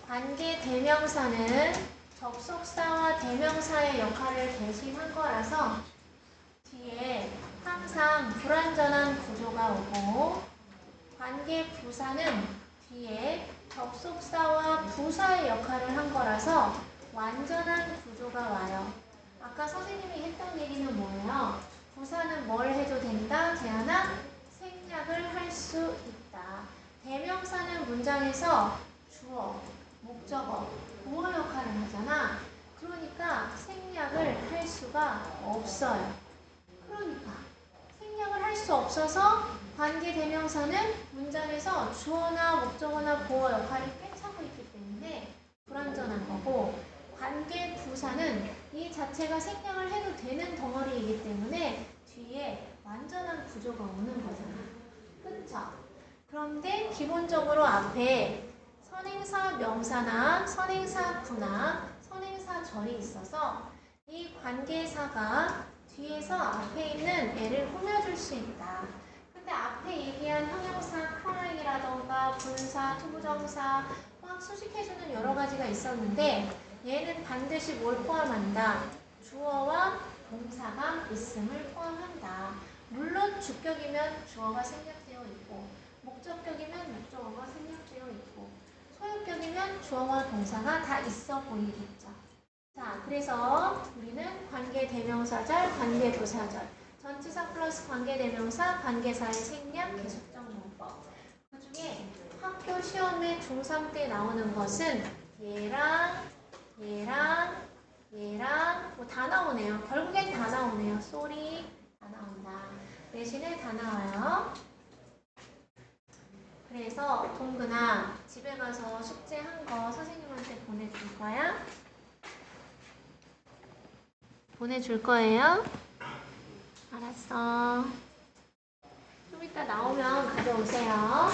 관계 대명사는 접속사와 대명사의 역할을 대신한 거라서 뒤에 항상 불완전한 구조가 오고, 관계 부사는 뒤에 접속사와 부사의 역할을 한 거라서 완전한 구조가 와요. 아까 선생님이 했던 얘기는 뭐예요? 부사는 뭘 해도 된다? 재현아? 생략을 할 수 있다. 대명사는 문장에서 주어, 목적어, 보어 역할을 하잖아. 그러니까 생략을 할 수가 없어요. 그러니까 생략을 할 수 없어서 관계 대명사는 문장에서 주어나 목적어나 보어 역할을 꿰차고 있기 때문에 불완전한 거고, 관계 부사는 이 자체가 생략을 해도 되는 덩어리이기 때문에 뒤에 완전한 구조가 오는 거잖아. 그쵸? 그런데 기본적으로 앞에 선행사 명사나 선행사 구나 선행사 절이 있어서 이 관계사가 뒤에서 앞에 있는 애를 꾸며줄 수 있다. 근데 앞에 얘기한 형용사 cry라던가 분사, 투부정사 막 수식해주는 여러 가지가 있었는데 얘는 반드시 뭘 포함한다? 주어와 동사가 있음을 포함한다. 물론 주격이면 주어가 생략되어 있고, 목적격이면 목적어가 생략되어 있고, 소유격이면 주어와 동사가 다 있어 보이겠죠. 자, 그래서 우리는 관계대명사절, 관계부사절, 전치사 플러스 관계대명사, 관계사의 생략, 계속적 용법. 그 중에 학교 시험에 중3 때 나오는 것은 얘랑 뭐 다 나오네요. 결국엔 다 나오네요. 쏘리 다 나온다. 대신에 다 나와요. 그래서 동근아, 집에 가서 숙제한 거 선생님한테 보내줄 거야? 보내줄 거예요? 알았어. 좀 이따 나오면 가져오세요.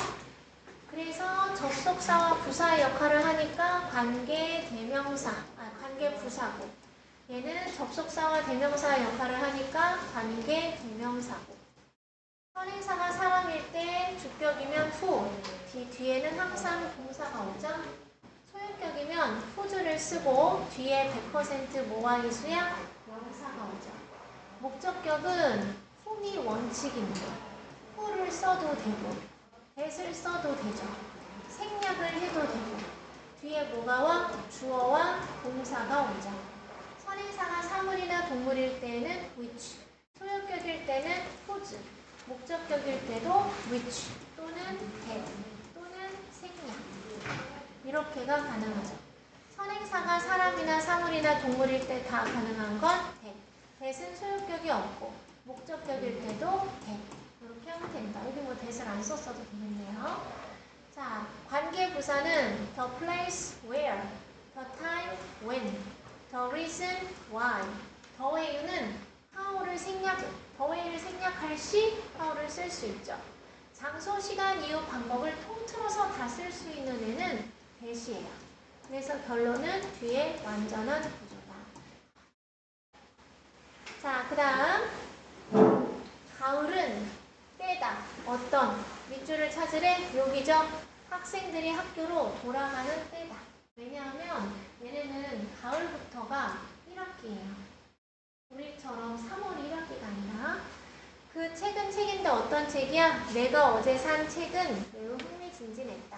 그래서 접속사와 부사의 역할을 하니까 관계 대명사, 관계 부사고, 얘는 접속사와 대명사의 역할을 하니까 관계 대명사고, 선행사가 사람일 때 주격이면 후, 뒤에는 항상 동사가 오죠. 소유격이면 who's를 쓰고 뒤에 100% 뭐와 이수야? 명사가 오죠. 목적격은 whom이 원칙인데 who를 써도 되고 that을 써도 되죠. 생략을 해도 되고 뒤에 뭐가 와? 주어와 동사가 오죠. 선행사가 사물이나 동물일 때는 which, 소유격일 때는 whose, 목적격일 때도 which 또는 that 또는 생략, 이렇게가 가능하죠. 선행사가 사람이나 사물이나 동물일 때 다 가능한 건 that. that은 소유격이 없고 목적격일 때도 that. 이렇게 하면 된다. 여기 뭐 that을 안 썼어도 되겠네요. 자, 관계부사는 the place where, the time when, the reason why. the way는 the way를 생략할 시 how를 쓸 수 있죠. 장소, 시간, 이유, 방법을 통틀어서 다 쓸 수 있는 애는 that이에요. 그래서 결론은 뒤에 완전한 구조다. 자, 그 다음 가을은 때다. 어떤 밑줄을 찾으래? 여기죠. 학생들이 학교로 돌아가는 때다. 왜냐하면 얘네는 가을부터가 1학기예요. 우리처럼 3월 1학기가 아니라. 그 책은 책인데 어떤 책이야? 내가 어제 산 책은 매우 흥미진진했다.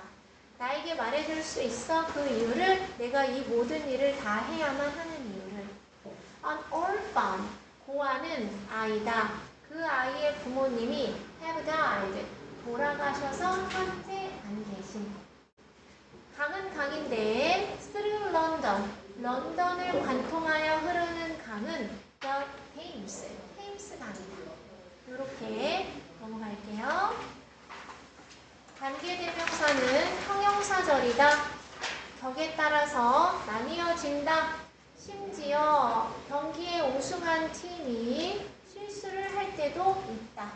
나에게 말해줄 수 있어? 그 이유를, 내가 이 모든 일을 다 해야만 하는 이유를. An orphan, 고아는 아이다. 그 아이의 부모님이 have died, 돌아가셔서 현재 안 계신. 강은 강인데 through London, 런던을 관통하여 흐르는 강은 the Thames, 테임스 강이다. 이렇게 넘어갈게요. 관계대명사는 형용사절이다. 격에 따라서 나뉘어진다. 심지어 경기에 우승한 팀이 실수를 할 때도 있다.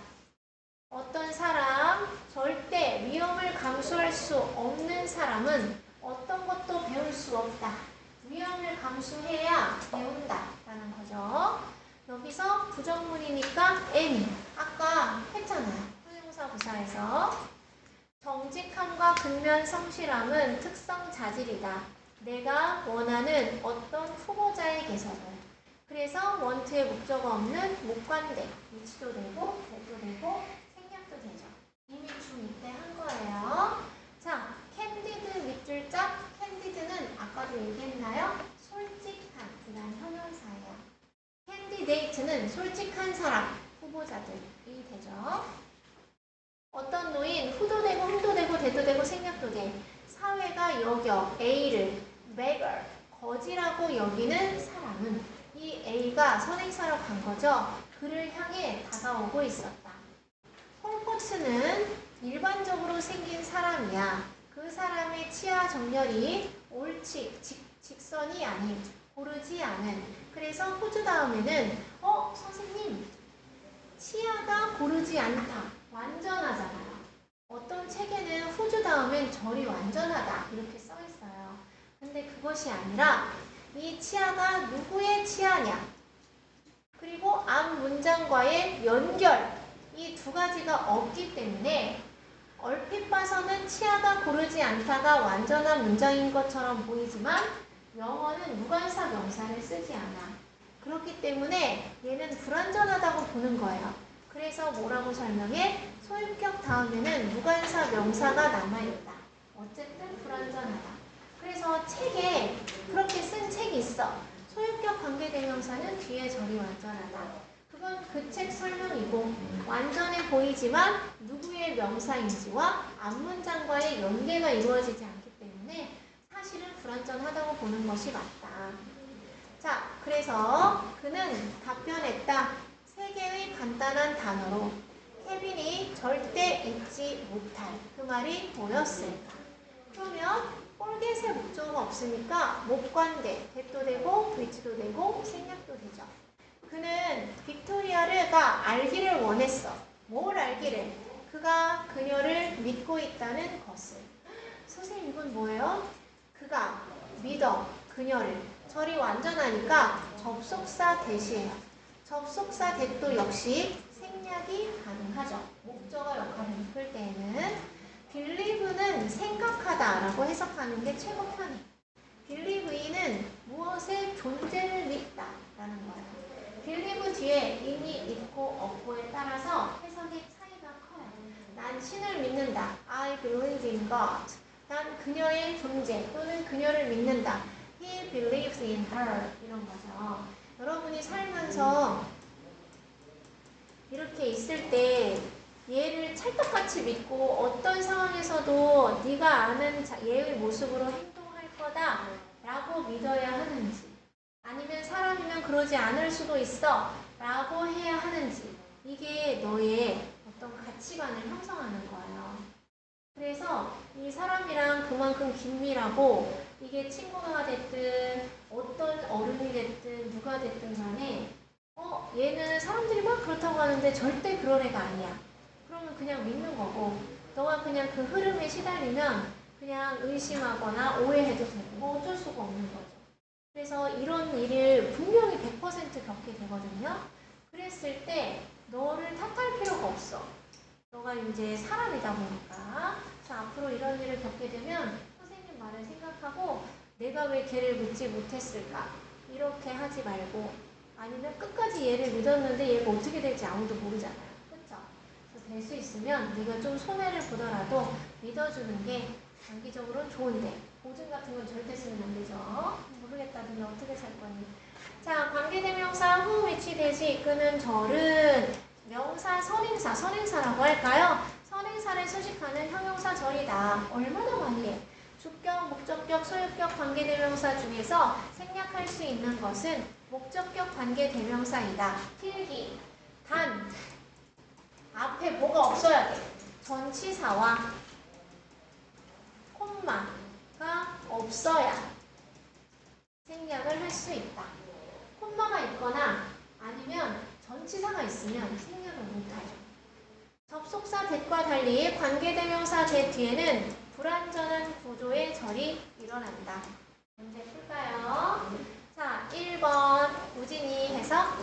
어떤 사람, 절대 위험을 감수할 수 없는 사람은 어떤 것도 배울 수 없다. 위험을 감수해야 배운다 라는 거죠. 여기서 부정문이니까 am, 아까 했잖아요. 형용사 부사에서. 정직함과 근면 성실함은 특성 자질이다. 내가 원하는 어떤 후보자에게서도. 그래서 원투의 목적어 없는 목관대. 위치도 되고, 대도 되고, 생략도 되죠. 이미 중2 때 한 거예요. 자, 캔디드 밑줄 짝. 캔디드는 아까도 얘기했나요? 솔직한, 그다음 형용사예요. 캔디데이트는 솔직한 사람, 후보자들이 되죠. 어떤 노인, 후도 되고, 흠도 되고, 대도 되고, 생략도 돼. 사회가 여겨 A를 beggar, 거지라고 여기는 사람은 이 A가 선행사로 간 거죠. 그를 향해 다가오고 있었다. 폴포츠는 일반적으로 생긴 사람이야. 그 사람의 치아 정렬이 옳지, 직선이 아닌, 고르지 않은. 그래서 호주 다음에는 선생님, 치아가 고르지 않다. 완전하잖아요. 어떤 책에는 후주 다음엔 절이 완전하다. 이렇게 써 있어요. 근데 그것이 아니라 이 치아가 누구의 치아냐. 그리고 앞 문장과의 연결. 이 두 가지가 없기 때문에 얼핏 봐서는 치아가 고르지 않다가 완전한 문장인 것처럼 보이지만 영어는 무관사 명사를 쓰지 않아. 그렇기 때문에 얘는 불완전하다고 보는 거예요. 그래서 뭐라고 설명해? 소유격 다음에는 무관사 명사가 남아있다. 어쨌든 불완전하다. 그래서 책에 그렇게 쓴 책이 있어. 소유격 관계대명사는 뒤에 절이 완전하다. 그건 그 책 설명이고 완전해 보이지만 누구의 명사인지와 앞문장과의 연계가 이루어지지 않기 때문에 사실은 불완전하다고 보는 것이 맞다. 자, 그래서 그는 답변했다. 3개의 간단한 단어로 케빈이 절대 잊지 못할 그 말이 뭐였을까? 그러면 폴겟의 목적어가 없으니까 목관대, 대도 되고 위치도 되고 생략도 되죠. 그는 빅토리아가 알기를 원했어. 뭘 알기를? 그가 그녀를 믿고 있다는 것을. 선생님 이건 뭐예요? 그가 믿어 그녀를. 절이 완전하니까 접속사 대시예요. 접속사 대도 역시 생략이 가능하죠. 목적어 역할을 이끌 때에는 believe는 생각하다라고 해석하는 게 최고 편해. believe는 무엇의 존재를 믿다라는 거예요. believe 뒤에 이미 있고 없고에 따라서 해석의 차이가 커요. 난 신을 믿는다. I believe in God. 난 그녀의 존재 또는 그녀를 믿는다. He believes in her. 이런 거죠. 여러분이 살면서 이렇게 있을 때 얘를 찰떡같이 믿고 어떤 상황에서도 네가 아는 얘의 모습으로 행동할 거다 라고 믿어야 하는지, 아니면 사람이면 그러지 않을 수도 있어 라고 해야 하는지, 이게 너의 어떤 가치관을 형성하는 거예요. 그래서 이 사람이랑 그만큼 긴밀하고 이게 친구가 됐든 어떤 어른이 됐든 누가 됐든 간에 얘는 사람들이 막 그렇다고 하는데 절대 그런 애가 아니야. 그러면 그냥 믿는 거고, 너가 그냥 그 흐름에 시달리면 그냥 의심하거나 오해해도 되고 뭐 어쩔 수가 없는 거죠. 그래서 이런 일을 분명히 100% 겪게 되거든요. 그랬을 때 너를 탓할 필요가 없어. 너가 이제 사람이다 보니까. 그래서 앞으로 이런 일을 겪게 되면 선생님 말을 생각하고 내가 왜 걔를 믿지 못했을까? 이렇게 하지 말고, 아니면 끝까지 얘를 믿었는데 얘가 어떻게 될지 아무도 모르잖아요. 그렇죠? 그래서 될 수 있으면 네가 좀 손해를 보더라도 믿어주는 게 장기적으로는 좋은데 보증 같은 건 절대 쓰면 안 되죠. 모르겠다. 너는 어떻게 살 거니? 자, 관계대명사 후 위치 대시 이끄는 절은 명사, 선행사, 선행사라고 할까요? 선행사를 수식하는 형용사 절이다. 얼마나 많이 해? 주격, 목적격, 소유격 관계대명사 중에서 생략할 수 있는 것은 목적격 관계대명사이다. 필기. 단, 앞에 뭐가 없어야 돼? 전치사와 콤마가 없어야 생략을 할 수 있다. 콤마가 있거나 아니면 전치사가 있으면 생략을 못하죠. 접속사 대과 달리 관계대명사 대 뒤에는 불완전한 구조의 절이 일어난다. 문제 풀까요? 자, 1번 우진이 해석.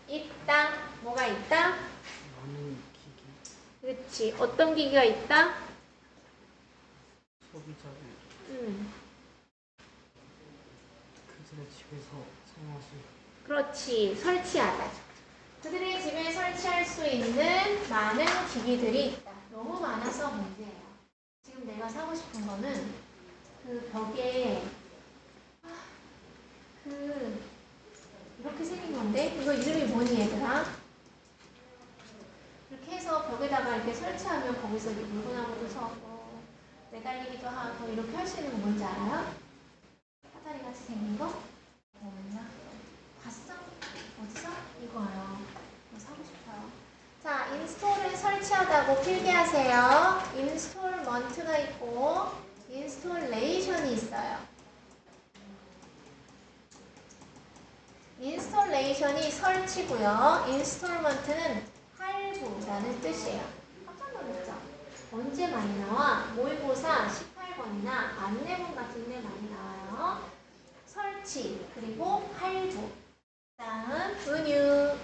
있다. 뭐가 있다? 그렇지. 어떤 기기가 있다? 소비자들 음. 그들의 집에서 사용할 수 있는 그렇지. 설치하다. 그들의 집에 설치할 수 있는 많은 기기들이 있다. 너무 많아서 문제예요. 지금 내가 사고 싶은 거는 그 벽에 이렇게 생긴 건데 이거 이름이 뭐니 얘들아? 이렇게 해서 벽에다가 이렇게 설치하면 거기서 이렇게 물구나무도 서고 매달리기도 하고 이렇게 할 수 있는 거 뭔지 알아요? 사다리 같이 생긴 거? 뭐였나? 봤어? 어디서? 이거요. 이거 사고 싶어요. 자, 인스톨을 설치하다고 필기하세요. 인스톨먼트가 있고 인스톨레이션이 있어요. 인스톨레이션이 설치고요. 인스톨먼트는 할부라는 뜻이에요. 깜짝 놀랐죠? 언제 많이 나와? 모의고사 18번이나 안내문 같은 데 많이 나와요. 설치, 그리고 할부. 다음, 은유.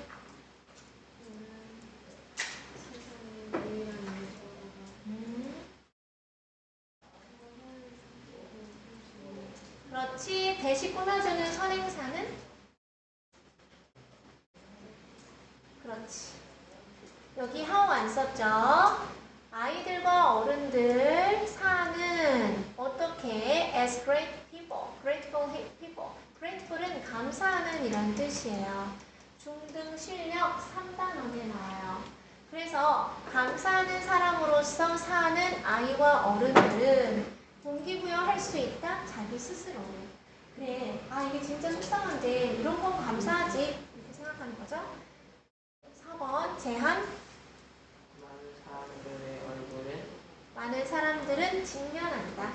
그렇지. 대시 꾸며주는 선행사는? 그렇지. 여기 how 안 썼죠? 아이들과 어른들 사는 어떻게 as great people, grateful people. grateful은 감사하는 이란 뜻이에요. 중등 실력 3단원에 나와요. 그래서 감사하는 사람으로서 사는 아이와 어른들은 동기부여할 수 있다? 자기 스스로. 그래, 아 이게 진짜 속상한데 이런 건 감사하지 이렇게 생각하는 거죠. 4번 제한. 많은 사람들은 직면한다.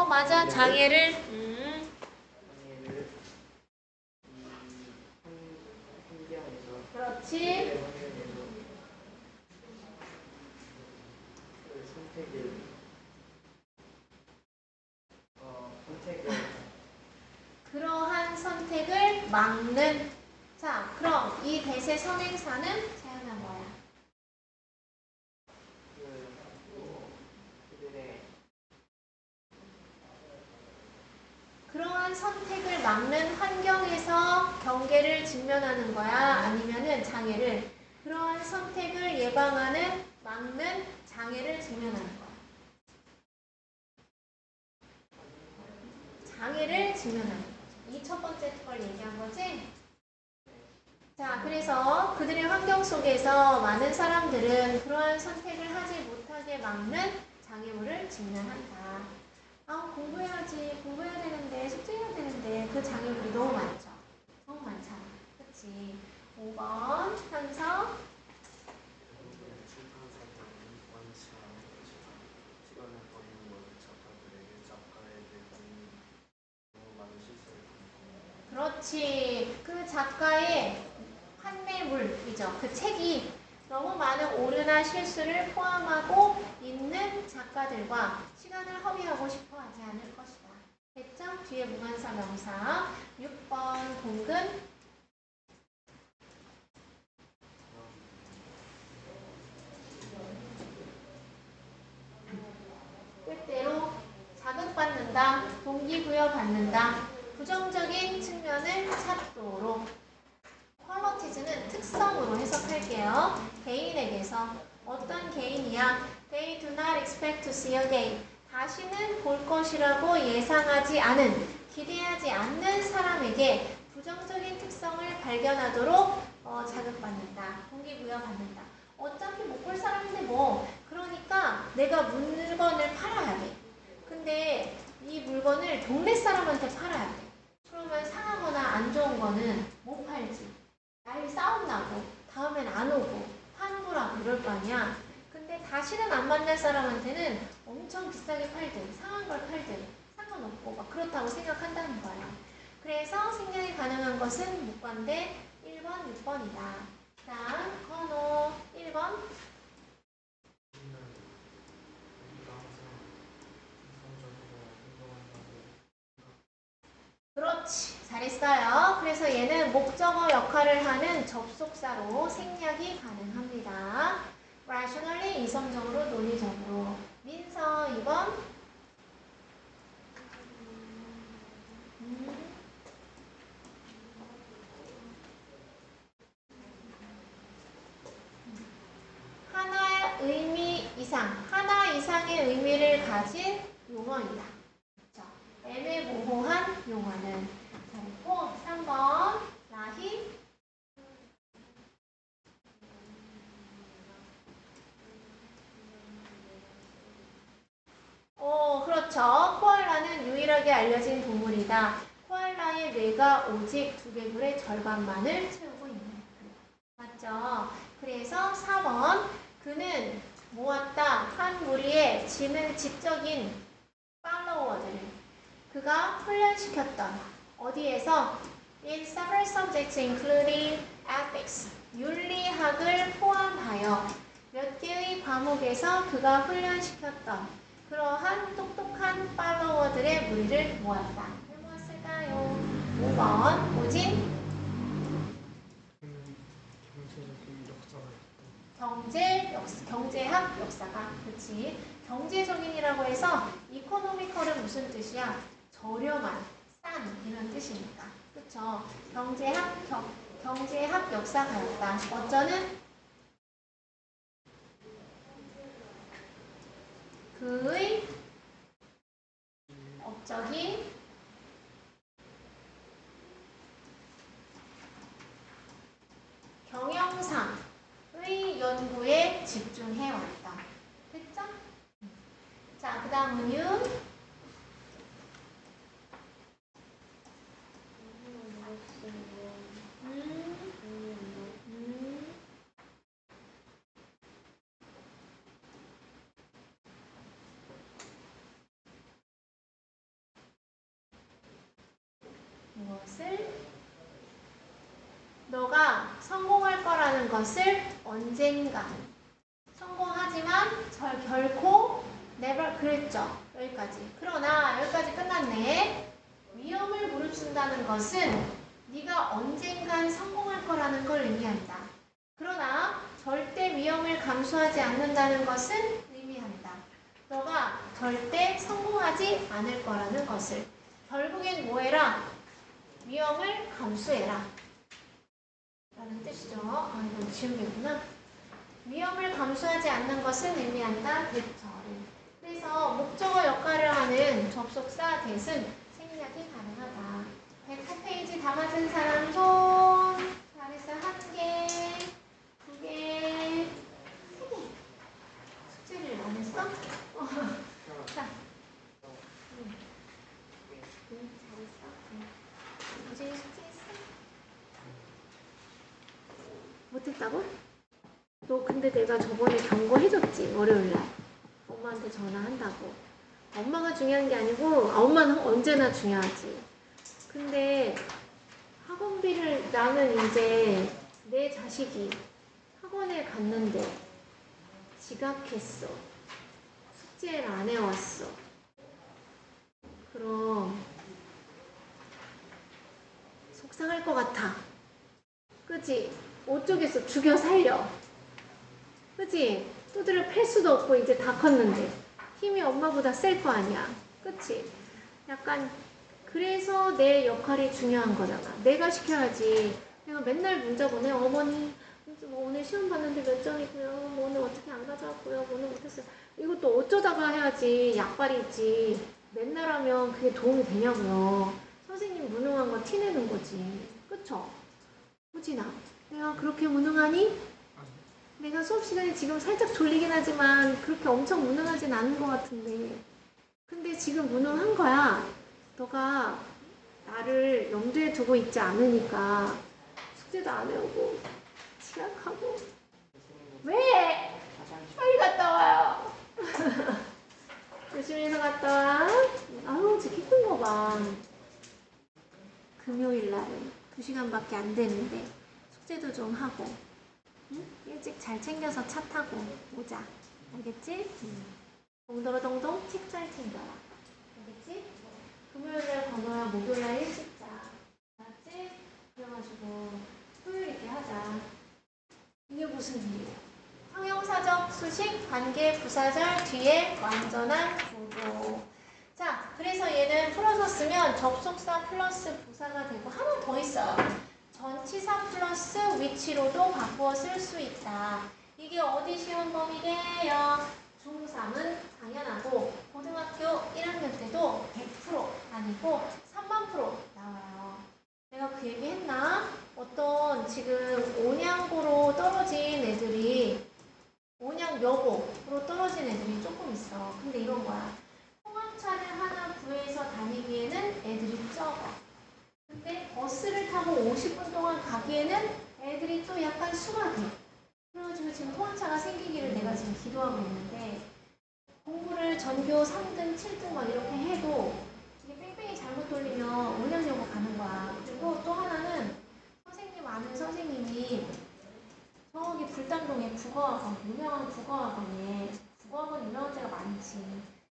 맞아. 장애를 그렇지. 그러한 선택을 막는. 자, 그럼 이 대세 선행사는 재현아 뭐야? 그러한 선택을 막는 환경에서 경계를 직면하는 거야? 아니면은 장애를? 그러한 선택을 예방하는, 막는 장애를 직면하는 거야? 장애를 직면하는 거죠. 이 첫 번째 걸 얘기한 거지? 자, 그래서 그들의 환경 속에서 많은 사람들은 그러한 선택을 하지 못하게 막는 장애물을 직면한다. 아, 공부해야지. 공부해야 되는데, 숙제해야 되는데, 그 장애물이 너무 많죠. 너무 많잖아. 그치? 5번, 현서. 그렇지. 그 작가의 판매물이죠. 그 책이 너무 많은 오류나 실수를 포함하고 있는 작가들과 시간을 허비하고 싶어 하지 않을 것이다. 됐죠? 뒤에 무관사 명사. 6번 공근. 때때로 자극받는다. 동기부여 받는다. 부정적인 측면을 찾도록. 퀄러티즈는 특성으로 해석할게요. 개인에게서. 어떤 개인이야? They do not expect to see again. 다시는 볼 것이라고 예상하지 않은, 기대하지 않는 사람에게 부정적인 특성을 발견하도록 자극받는다. 동기부여받는다. 어차피 못 볼 사람인데 뭐. 그러니까 내가 물건을 팔아야 돼. 근데 이 물건을 동네 사람한테 팔아야 돼. 그러면 상하거나 안 좋은 거는 못 팔지. 나이 싸움 나고 다음엔 안 오고 환불하고 이럴 거 아니야. 근데 다시는 안 만날 사람한테는 엄청 비싸게 팔든 상한 걸 팔든 상관없고 막 그렇다고 생각한다는 거야. 그래서 생략이 가능한 것은 묵관대 1번, 6번이다. 다음 건호 1번. 그렇지. 잘했어요. 그래서 얘는 목적어 역할을 하는 접속사로 생략이 가능합니다. rationally 이성적으로 논리적으로. 민서 2번. 하나의 의미 이상, 하나 이상의 의미를 가진 용어이다. 그렇죠? 애매모호한 용어는. 잘했고 3번 라희. 그렇죠. 코알라는 유일하게 알려진 동물이다. 코알라의 뇌가 오직 두개골의 절반만을 채우고 있는. 맞죠? 그래서 4번 그는 모았다 한 무리의 지적인 팔로워들을 그가 훈련시켰던 어디에서? In several subjects including ethics, 윤리학을 포함하여 몇 개의 과목에서 그가 훈련시켰던 그러한 똑똑한 팔로워들의 무리를 모았다. 왜 모았을까요? 5번 오진 경제학 역사가. 그렇지. 경제적인이라고 해서 이코노미컬은 무슨 뜻이야? 저렴한, 싼 이런 뜻이니까. 그렇죠. 경제학 역사가였다. 어쩌는 그의 업적이 경영상의 연구에 집중해왔다. 됐죠? 자, 그 다음 은윤. 무엇을? 너가 성공할 거라는 것을 언젠가 성공하지만 결코 never 그랬죠. 여기까지. 그러나 여기까지 끝났네. 위험을 무릅쓴다는 것은 네가 언젠간 성공할 거라는 걸 의미한다. 그러나 절대 위험을 감수하지 않는다는 것은 의미한다. 너가 절대 성공하지 않을 거라는 것을. 결국엔 뭐 해라? 위험을 감수해라. 라는 뜻이죠. 아, 이거 지우개구나. 위험을 감수하지 않는 것은 의미한다. 대처를. 그래서 목적어 역할을 하는 접속사 대은 생략이 가능하다. 104페이지 다 맞은 사람 손. 잘했어. 1개, 2개, 3개. 숙제를 안 했어? 자. 잘했어. 우진이 숙제했어? 못했다고? 너 근데 내가 저번에 경고해줬지. 월요일날 엄마한테 전화한다고. 엄마가 중요한 게 아니고 엄마는 언제나 중요하지. 근데 학원비를 나는 이제 내 자식이 학원에 갔는데 지각했어. 숙제를 안 해왔어. 그럼 속상할 것 같아. 그치? 어쩌겠어. 죽여 살려. 그치? 두드려 팰 수도 없고 이제 다 컸는데 힘이 엄마보다 셀 거 아니야. 그치? 약간 그래서 내 역할이 중요한 거잖아. 내가 시켜야지. 내가 맨날 문자 보내. 어머니 뭐 오늘 시험 봤는데 몇 점이고요. 뭐 오늘 어떻게 안 가져왔고요. 뭐 오늘 못했어요. 이것도 어쩌다가 해야지. 약발이 있지. 맨날 하면 그게 도움이 되냐고요. 선생님 무능한 거 티내는 거지. 그쵸? 호진아, 내가 그렇게 무능하니? 내가 수업 시간에 지금 살짝 졸리긴 하지만 그렇게 엄청 무능하진 않은 것 같은데. 근데 지금 무능한 거야. 너가 나를 염두에 두고 있지 않으니까 숙제도 안 해오고 지각하고. 왜? 빨리 갔다 와요. 조심해서 갔다 와. 아유, 저 키 큰 거 봐. 금요일 날은 2시간밖에 안 되는데 숙제도 좀 하고. 응? 일찍 잘 챙겨서 차 타고 오자. 알겠지? 동동동동 책 잘 챙겨라. 알겠지? 금요일날 건너야 목요일날 일찍 자. 가지고 효율 있게 하자. 이게 무슨 일이야? 형용사적 수식 관계 부사절 뒤에 완전한 구조. 자, 그래서 얘는 풀어서 쓰면 접속사 플러스 부사가 되고 하나 더 있어요. 전치사 플러스 위치로도 바꾸어 쓸 수 있다. 이게 어디 시험 범위게요? 중3은 당연하고 고등학교 1학년 때도 100% 아니고 3만% 나와요. 내가 그 얘기 했나? 어떤 지금 온양고로 떨어진 애들이 온양 여고로 떨어진 애들이 조금 있어. 근데 이런 거야. 통학차를 하나 구해서 다니기에는 애들이 적어. 근데 버스를 타고 50분 동안 가기에는 애들이 또 약간 수가 돼. 그래가지고 지금 통학차가 생기기를 내가 지금 기도하고 있는데 공부를 전교 3등, 7등 막 이렇게 해도 이게 뺑뺑이 잘못 돌리면 온양여고 가는 거야. 그리고 또 하나는 선생님 아는 선생님이 저기 불당동에 국어학원, 유명한 국어학원에 국어학원 유명한 데가 많지.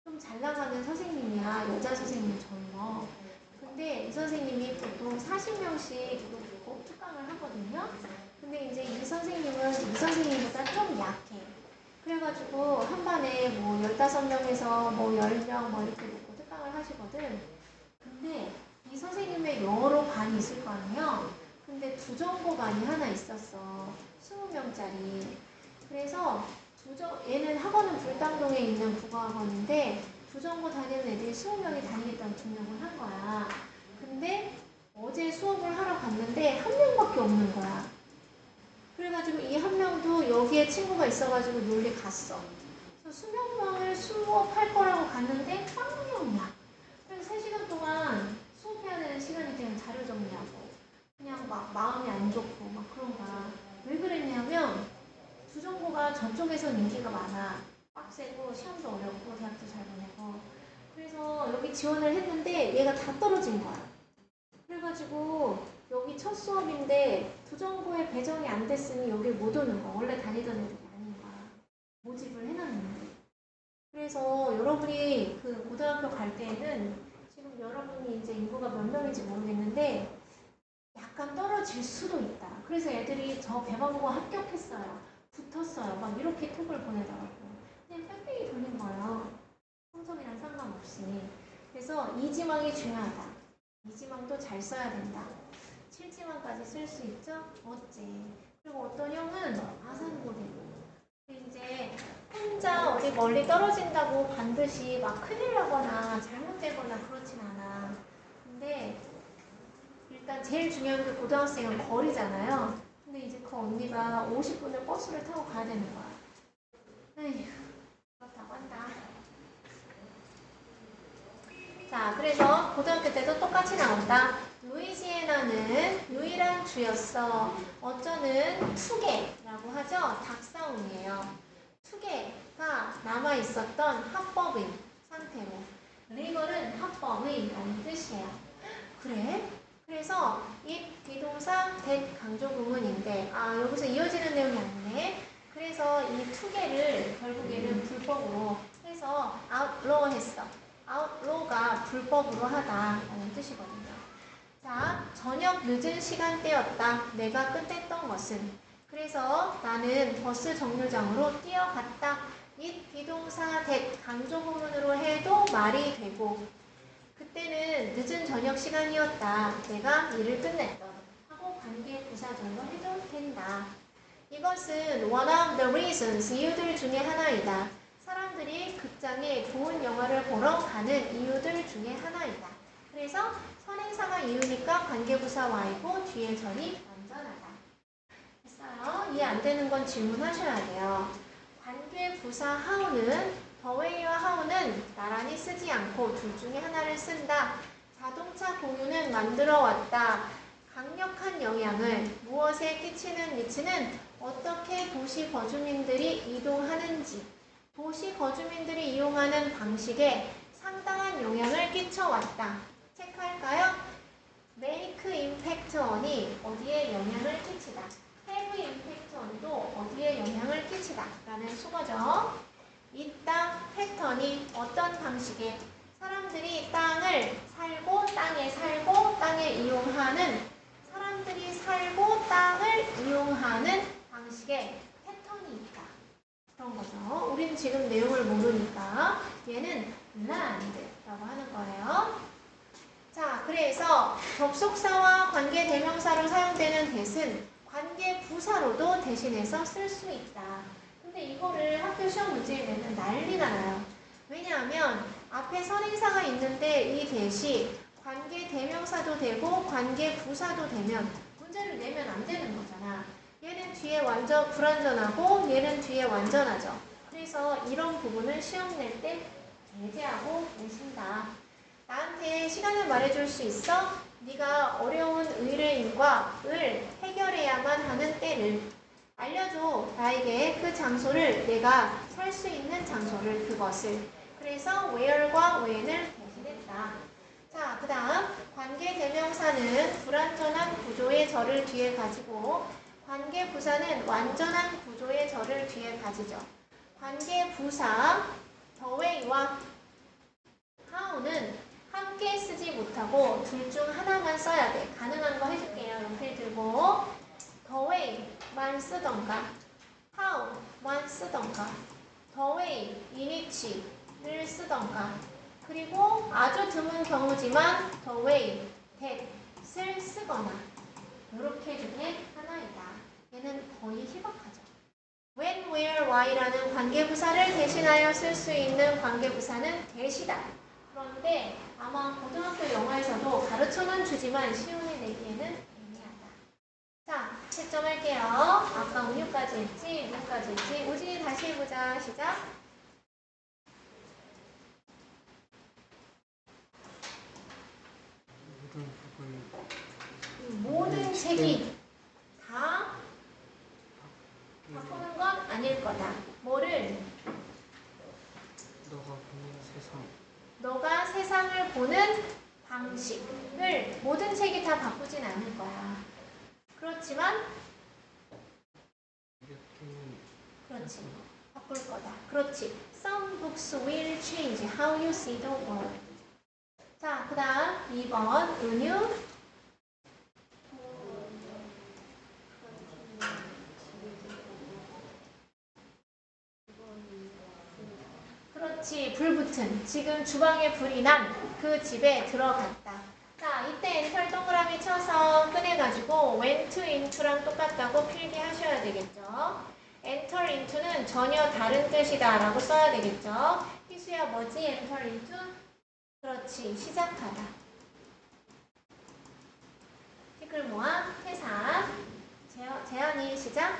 좀 잘 나가는 선생님이야. 여자 선생님이 젊어. 근데 이 선생님이 보통 40명씩 특강을 하거든요. 근데 이제 이 선생님은 이 선생님보다 좀 약해. 그래가지고 한 반에 뭐 15명에서 뭐 10명 뭐 이렇게 놓고 특강을 하시거든. 근데 이 선생님의 여러 반이 있을 거 아니에요? 근데 두정고 반이 하나 있었어. 20명짜리. 그래서 얘는 학원은 불당동에 있는 국어학원인데 두정고 다니는 애들이 20명이 다니겠다고 등록을 한 거야. 근데 어제 수업을 하러 갔는데 한 명밖에 없는 거야. 그래가지고 이 한 명도 여기에 친구가 있어가지고 놀리 갔어. 그래서 수명을 수업할 거라고 갔는데 한 명이야. 그래서 3시간 동안 수업해야 되는 시간이 되면 자료 정리하고 그냥 막 마음이 안 좋고 막 그런 거야. 왜 그랬냐면 두정고가 저쪽에선 인기가 많아. 빡세고 시험도 어렵고 대학도 잘 보내고. 그래서 여기 지원을 했는데 얘가 다 떨어진 거야. 그래가지고 여기 첫 수업인데 두정고에 배정이 안 됐으니 여기 못 오는 거야. 원래 다니던 애들이 아닌 거야. 모집을 해놨는데. 그래서 여러분이 그 고등학교 갈 때에는 지금 여러분이 이제 인구가 몇 명인지 모르겠는데 약간 떨어질 수도 있다. 그래서 애들이 저 배방고 합격했어요. 붙었어요. 막 이렇게 톡을 보내더라고요. 그냥 뺑뺑이 돌린 거예요. 성적이랑 상관없이. 그래서 이지망이 중요하다. 이지망도 잘 써야 된다. 7지망까지 쓸 수 있죠? 어째. 그리고 어떤 형은 아산고대고. 이제 혼자 어디 멀리 떨어진다고 반드시 막 큰일 나거나 잘못되거나 그렇진 않아. 근데 일단 제일 중요한 게 고등학생은 거리잖아요. 근데 이제 그 언니가 50분을 버스를 타고 가야 되는 거야. 에휴, 그렇다고 한다. 자, 그래서 고등학교 때도 똑같이 나온다. 루이지애나는 유일한 주였어. 어쩌는 투개라고 하죠. 닭사운이에요. 투개가 남아있었던 합법인 상태로. 리걸은 합법의라는 뜻이에요. 그래? 그래서 이 비동사 that 강조 구문인데 여기서 이어지는 내용이 아니네. 그래서 이 투개를 결국에는 불법으로 해서 outlaw 했어. outlaw가 불법으로 하다라는 뜻이거든요. 자, 저녁 늦은 시간대였다. 내가 끝냈던 것은. 그래서 나는 버스 정류장으로 뛰어갔다. 이 비동사 that 강조 구문으로 해도 말이 되고 그때는 늦은 저녁 시간이었다. 내가 일을 끝냈던 하고 관계 부사절로 해도 된다. 이것은 one of the reasons 이유들 중에 하나이다. 사람들이 극장에 좋은 영화를 보러 가는 이유들 중에 하나이다. 그래서 선행사가 이유니까 관계부사 Y고 뒤에 절이 완전하다. 됐어요? 이해 안 되는 건 질문하셔야 돼요. 관계부사 how는 the way와 how는 나란히 쓰지 않고 둘 중에 하나를 쓴다. 자동차 공유는 만들어 왔다. 강력한 영향을 무엇에 끼치는 위치는 어떻게 도시 거주민들이 이동하는지 도시 거주민들이 이용하는 방식에 상당한 영향을 끼쳐왔다. 체크할까요? make impact on이 어디에 영향을 끼치다. have impact on도 어디에 영향을 끼치다 라는 수거죠. 있다 패턴이 어떤 방식에 사람들이 땅을 살고 땅에 살고 땅에 이용하는 사람들이 방식의 패턴이 있다. 그런 거죠. 우리는 지금 내용을 모르니까 얘는 land라고 하는 거예요. 자, 그래서 접속사와 관계대명사로 사용되는 that은 관계부사로도 대신해서 쓸 수 있다. 근데 이거를 학교 시험 문제에 내면 난리가 나요. 왜냐하면 앞에 선행사가 있는데 이 that이 관계대명사도 되고 관계부사도 되면 문제를 내면 안 되는 거잖아. 얘는 뒤에 완전 불완전하고 얘는 뒤에 완전하죠. 그래서 이런 부분을 시험 낼 때 배제하고 내신다. 나한테 시간을 말해줄 수 있어? 네가 어려운 의뢰인과 을 해결해야만 하는 때를 알려줘. 나에게 그 장소를, 내가 살 수 있는 장소를, 그것을. 그래서 where과 when을 대신했다. 자, 그 다음 관계대명사는 불완전한 구조의 절을 뒤에 가지고 관계부사는 완전한 구조의 절을 뒤에 가지죠. 관계부사 the way와 how는 함께 쓰지 못하고 둘 중 하나만 써야 돼. 가능한 거 해줄게요. 연필 들고 the way만 쓰던가 how만 쓰던가 the way, in which를 쓰던가 그리고 아주 드문 경우지만 the way, that을 쓰거나 이렇게 중에 하나이다. 얘는 거의 희박하죠. when, where, why라는 관계부사를 대신하여 쓸 수 있는 관계부사는 that이다. 그런데 아마 고등학교 영어에서도 가르쳐는 주지만 시험에 내기에는 애매하다. 자, 채점할게요. 아까 운유까지 했지, 누까지 했지. 우진이 다시 해보자. 시작. 모든 부분 모든 책이 다 바꾸는 건 아닐 거다. 뭐를? 너가 보는 세상 너가 세상을 보는 방식을 모든 책이 다 바꾸진 않을 거야. 그렇지만 몇 개는 그렇지. 바꿀 거다. 그렇지. Some books will change how you see the world. 자, 그 다음 2번 은유. 그렇지. 불 붙은. 지금 주방에 불이 난 그 집에 들어갔다. 자, 이때 엔터를 동그라미 쳐서 꺼내가지고 went into랑 똑같다고 필기하셔야 되겠죠. enter into는 전혀 다른 뜻이다 라고 써야 되겠죠. 희수야 뭐지? enter into? 그렇지. 시작하다. 티끌 모아 회사. 재현이 시작.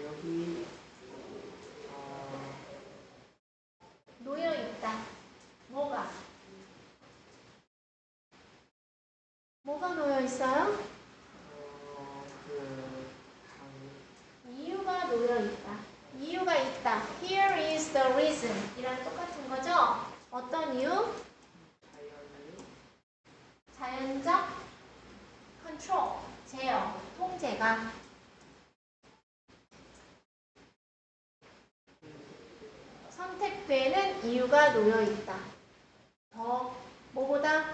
여기 놓여 있다. 뭐가? 뭐가 놓여 있어요? 이유가 놓여 있다. 이유가 있다. Here is the reason. 이랑 똑같은 거죠? 어떤 이유? 자연적 control, 제어, 통제가. 선택되는 이유가 놓여 있다. 더 뭐보다?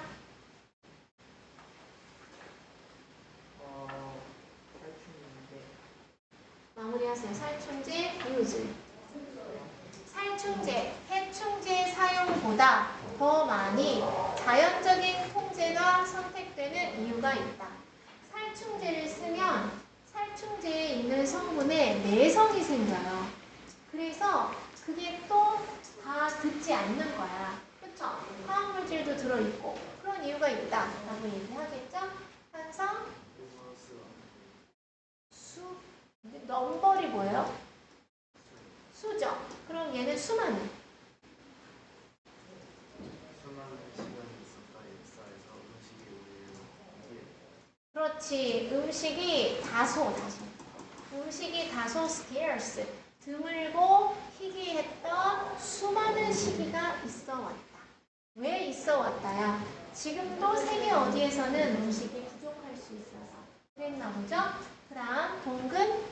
마무리하세요. 살충제, use. 살충제, 해충제 사용보다 더 많이 자연적인 통제가 선택되는 이유가 있다. 살충제를 쓰면 살충제에 있는 성분에 내성이 생겨요. 그래서 그게 또 다 듣지 않는 거야. 그쵸? 화학물질도 들어있고 그런 이유가 있다 라고 얘기하겠죠? 한성 수 넘버리 뭐예요? 수죠. 그럼 얘는 수많은 시간이 있었다 역사에서 음식이 우리를 그렇지. 음식이 다소 음식이 다소 scarce 드물고 희귀했던 수많은 시기가 있어 왔다. 왜 있어 왔다야? 지금도 세계 어디에서는 음식이 부족할 수 있어서 그랬나 보죠? 그 다음 동근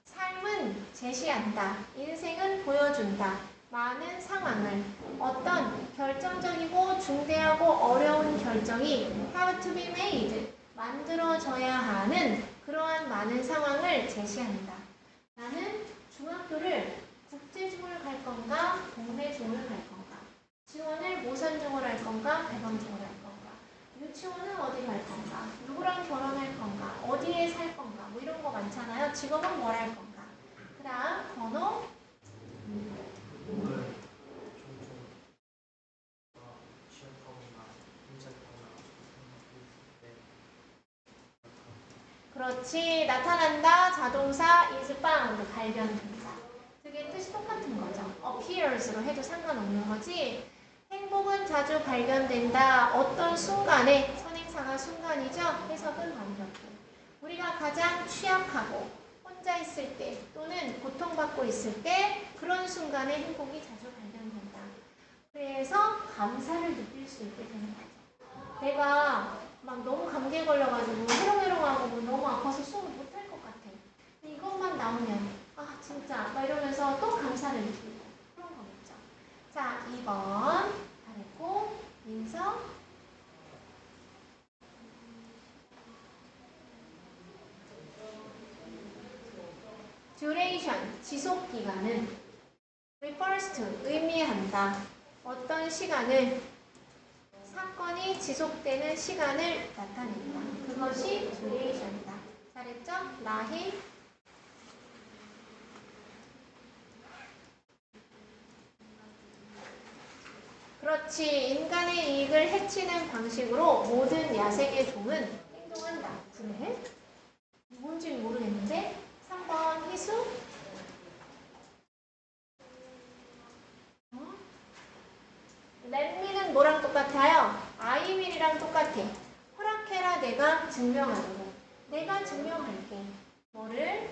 삶은 제시한다. 인생은 보여준다. 많은 상황을 어떤 결정적이고 중대하고 어려운 결정이 have to be made 만들어져야 하는 그러한 많은 상황을 제시한다. 나는 중학교를 국제중을 갈 건가 공대중을 갈 건가 지원을 모선중을 할 건가 배방중을 할 건가 유치원은 어디 갈 건가 누구랑 결혼할 건가 어디에 살 건가 뭐 이런 거 많잖아요. 직업은 뭘 할 건가. 그 다음 번호 취업하거나 혼자거나 그렇지. 나타난다. 자동사 is found. 발견된다. 그게 뜻이 똑같은 거죠. appears로 해도 상관없는 거지. 행복은 자주 발견된다. 어떤 순간에 선행사가 순간이죠. 해석은 완벽해. 우리가 가장 취약하고 혼자 있을 때 또는 고통받고 있을 때 그런 순간에 행복이 자주 발견된다. 그래서 감사를 느낄 수 있게 되는 거죠. 내가 막 너무 감기에 걸려가지고 해롱해롱하고 뭐 너무 아파서 수업을 못할 것 같아. 이것만 나오면 아 진짜 막 이러면서 또 감사를 느끼고 그런 거겠죠. 자 2번 잘했고 민서 duration 지속기간은 refers to 의미한다. 어떤 시간을 사건이 지속되는 시간을 나타낸다. 그것이 duration이다. 잘했죠? 라희 그렇지. 인간의 이익을 해치는 방식으로 모든 야생의 종은 행동한다. 그래? 뭔지는 모르겠는데 3번 희수 렛미는 뭐랑 똑같아요? I will이랑 똑같아. 허락해라 내가 증명하도록. 내가 증명할게. 뭐를?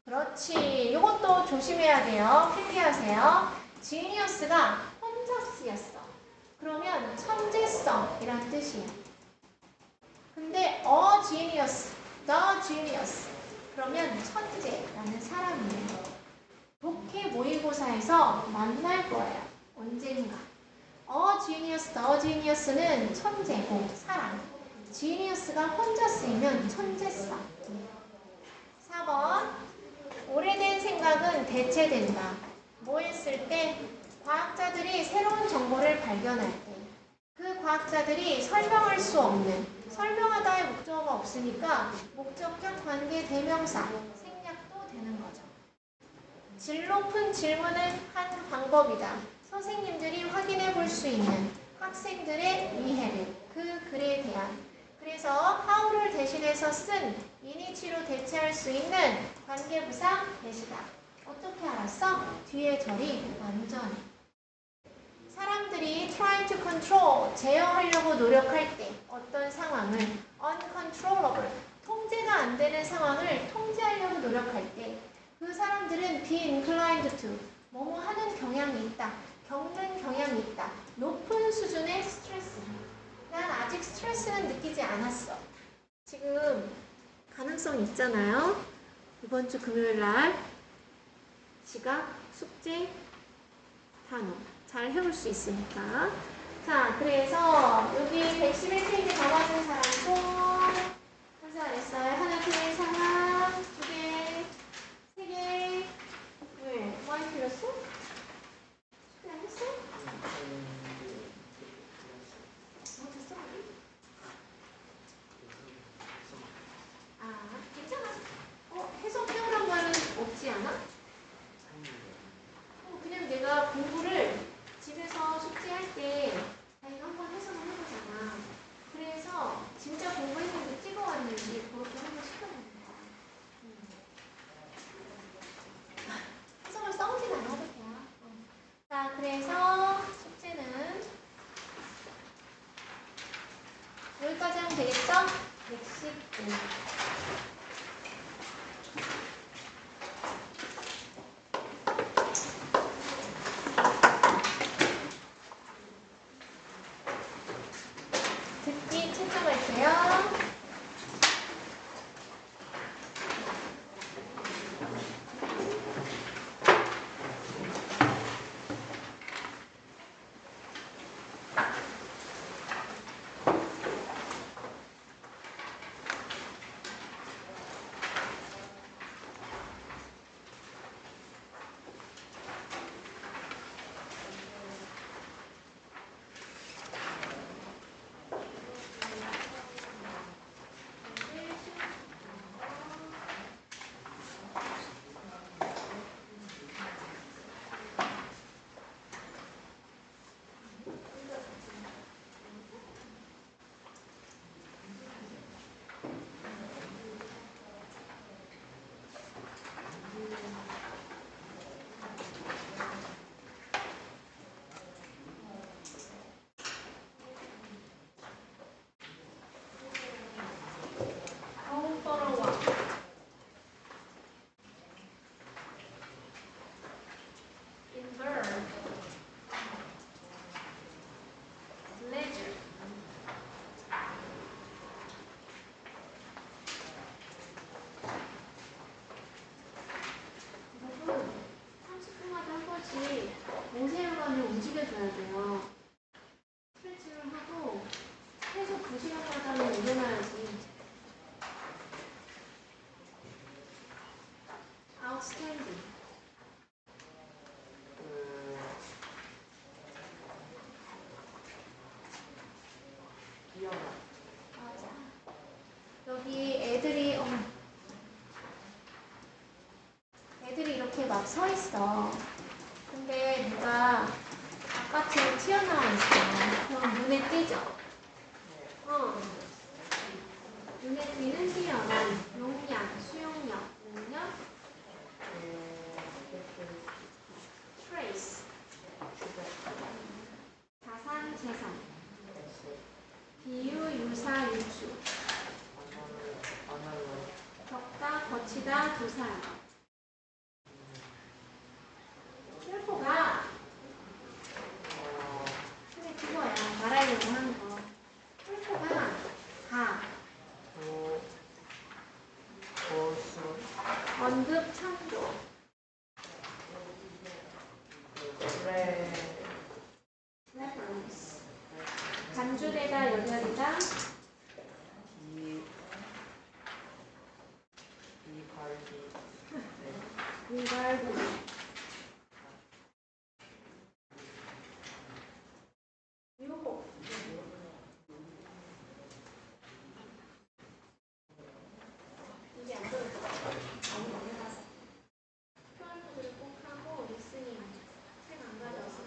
그렇지. 이것도 조심해야 돼요. 필기하세요. 지니어스가 혼자 쓰였어. 그러면 천재성이란 뜻이야. 근데 genius, the genius 그러면 천재라는 사람이에요. 독해 모의고사에서 만날 거예요. 언젠가. genius, the genius는 천재고 사람. genius가 혼자 쓰이면 천재성. 4번 오래된 생각은 대체된다. 뭐 했을 때? 과학자들이 새로운 정보를 발견할 때. 그 과학자들이 설명할 수 없는 설명하다의 목적어가 없으니까 목적격 관계 대명사 생략도 되는 거죠. 질 높은 질문을 한 방법이다. 선생님들이 확인해 볼 수 있는 학생들의 이해를 그 글에 대한 그래서 how를 대신해서 쓴 이니치로 대체할 수 있는 관계부사 대시다. 어떻게 알았어? 뒤에 절이 완전히 사람들이 try to control, 제어하려고 노력할 때 어떤 상황을 uncontrollable, 통제가 안 되는 상황을 통제하려고 노력할 때 그 사람들은 be inclined to, 뭐뭐 하는 경향이 있다, 겪는 경향이 있다, 높은 수준의 스트레스. 난 아직 스트레스는 느끼지 않았어. 지금 가능성이 있잖아요. 이번 주 금요일 날 지각, 숙제, 단어. 잘 해올 수 있으니까. 자, 그래서 여기 111페이지 다 맞은 사람 손. 혼자 안 했어요? 하나 틀린 사람, 2개, 3개. 왜? 많이 틀렸어? 그냥 했어? 못했어? 아, 괜찮아. 해석 해오란 말은 없지 않아? 그냥 내가 공부를 집에서 숙제할 때 이거 한번 해석을 해보잖아. 그래서 진짜 공부했는지 찍어왔는지 그렇게 한번 시켜보는 거야. 해석을 써오진 않아도 돼요. 자, 그래서 숙제는 여기까지 하면 되겠죠? 115. 듣기 채점할게요. D는 뛰어난, 용량, 수용력, 능력, trace, 자산, 재산, 비유, 유사, 유추, 덥다, 거치다, 도사하다. 슬퍼가 그래 그거야 말하려고 하는 거. 슬퍼가 가, 언급, 참조, reference, 간주되다, 연결이다, regard, 유혹, 이게 안 들어있어. 너무 넘어가서 표현들을 꼭 하고 리스닝 책 안 가져왔어요.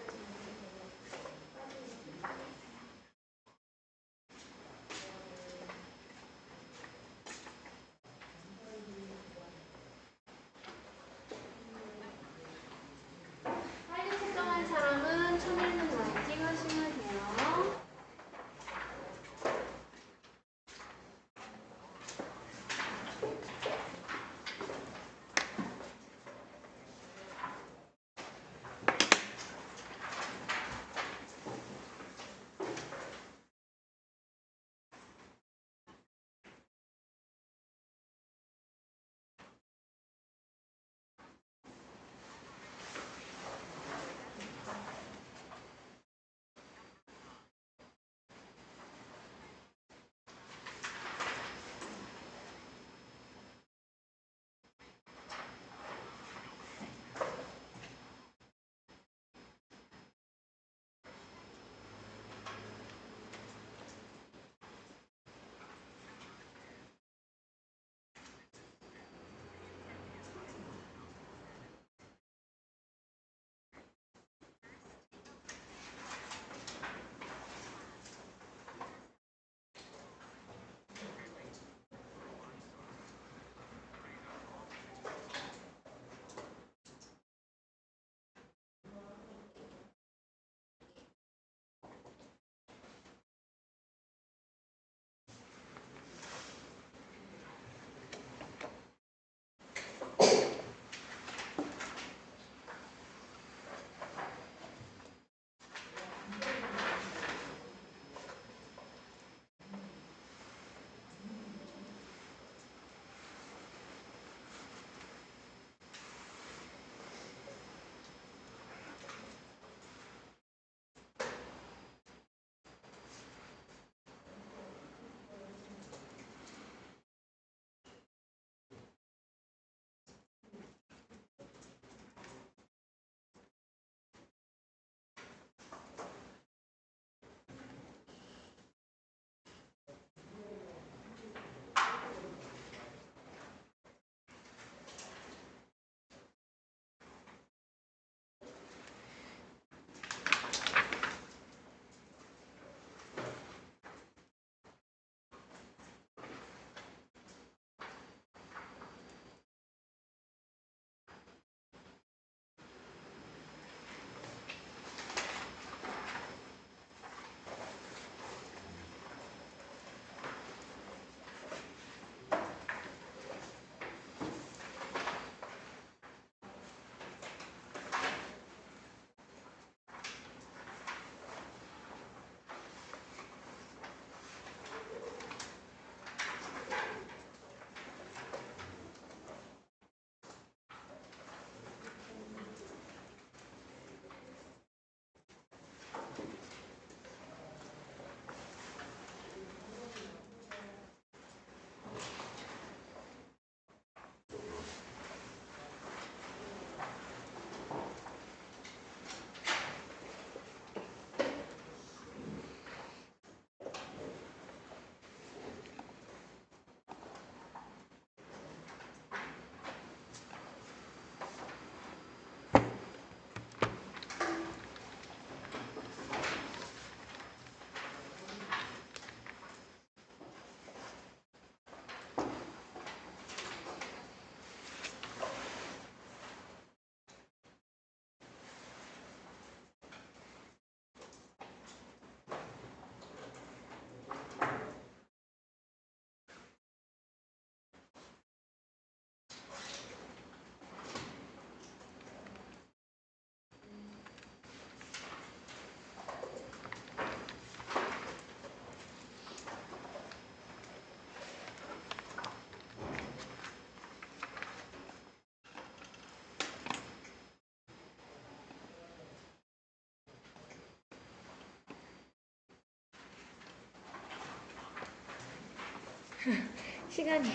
시간이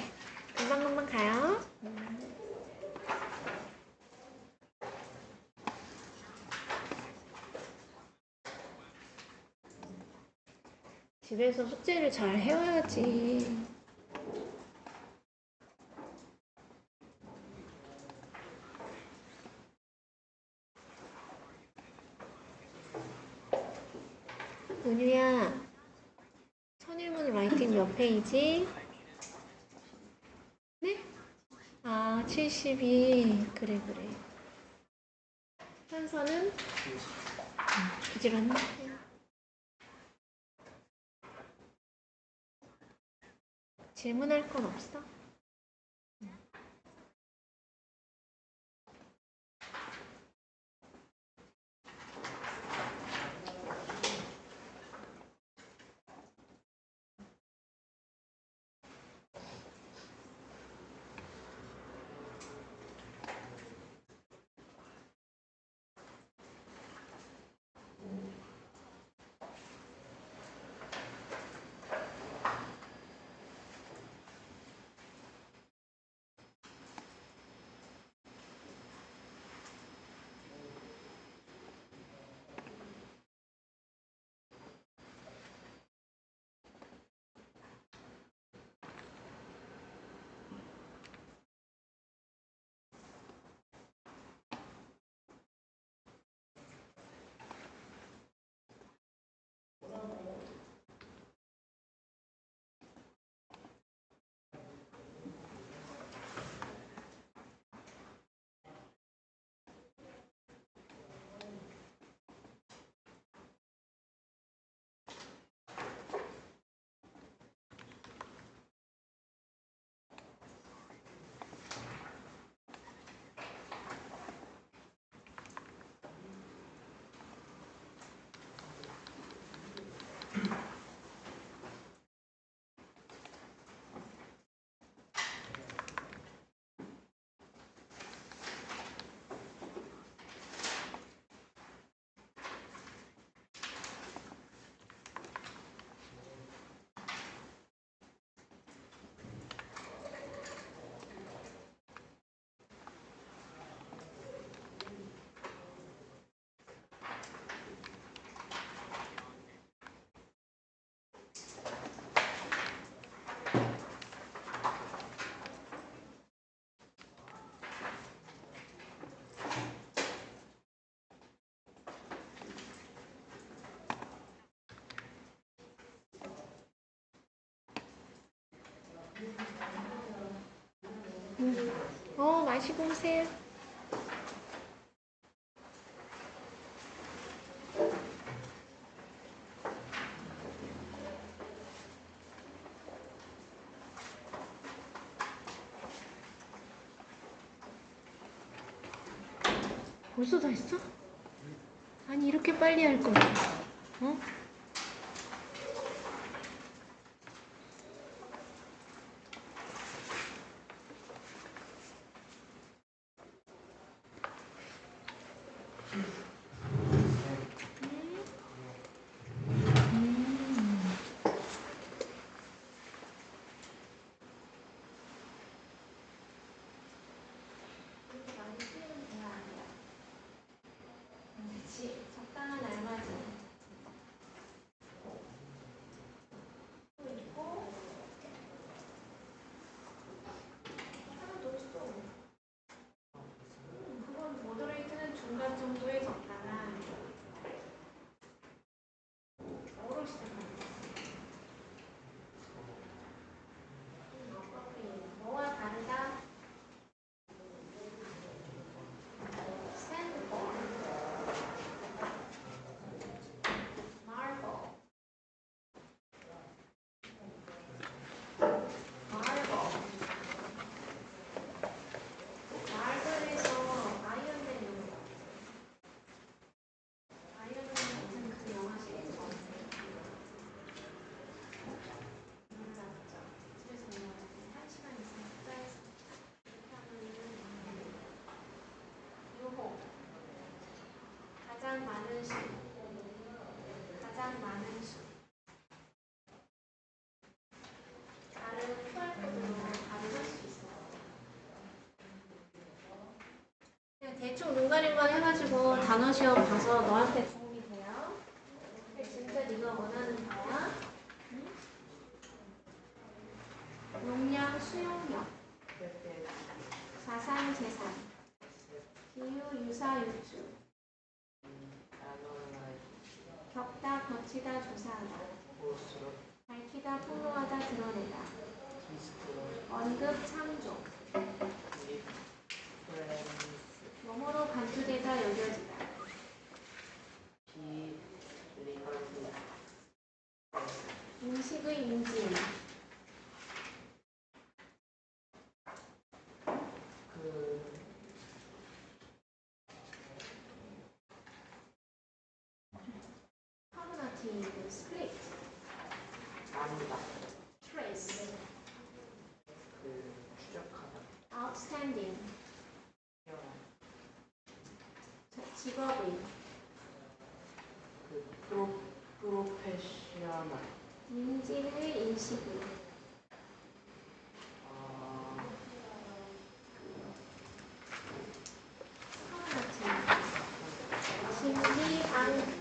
금방금방 가요. 집에서 숙제를 잘 해와야지. 은유야, 천일문 라이팅 몇 페이지? 네? 아, 72. 그래. 현서는? 부지런해. 질문할 건 없어? 마시고 오세요. 벌써 다 했어? 아니, 이렇게 빨리 할 거야. 어? 그치, 적당한 알맞은. 대충 눈 가림만 해가지고 단어 시험 봐서 너한테 도움이 돼요. 근데 진짜 네가 원하는 바야. 응? 용량, 수용력, 자산, 재산, 비유, 유사, 유추, 겪다, 거치다, 조사하다, 밝히다, 폭로하다, 드러내다, 언급, 참조, 뭐뭐로 간주되다, 여겨지다, 인식의 인지, 커뮤니티, 스플릿, 트레이스, 아웃스탠딩, 직업의, 프로페셔널. 인지의, 인식의, 커뮤니티, 진리, 안,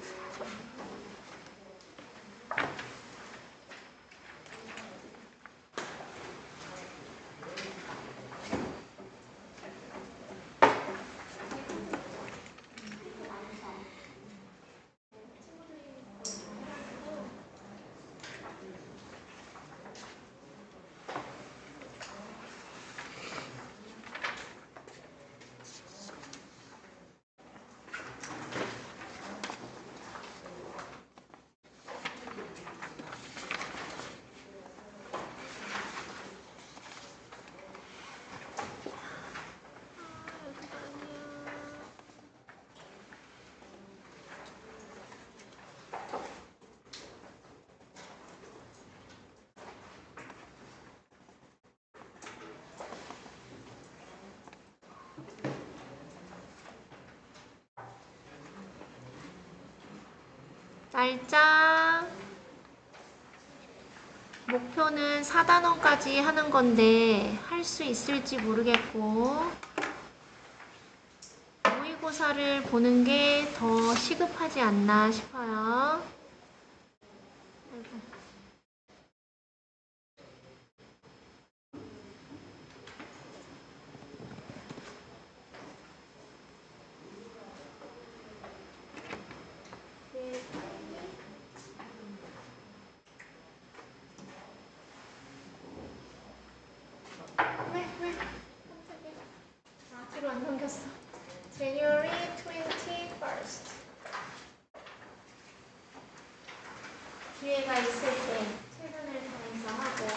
날짜 목표는 4단원까지 하는 건데 할 수 있을지 모르겠고 모의고사를 보는 게 더 시급하지 않나 싶어요. 아이고. 왜? 깜짝이야. 뒤로 안 넘겼어. January 21st. 기회가 있을 때 최선을 다해서 하고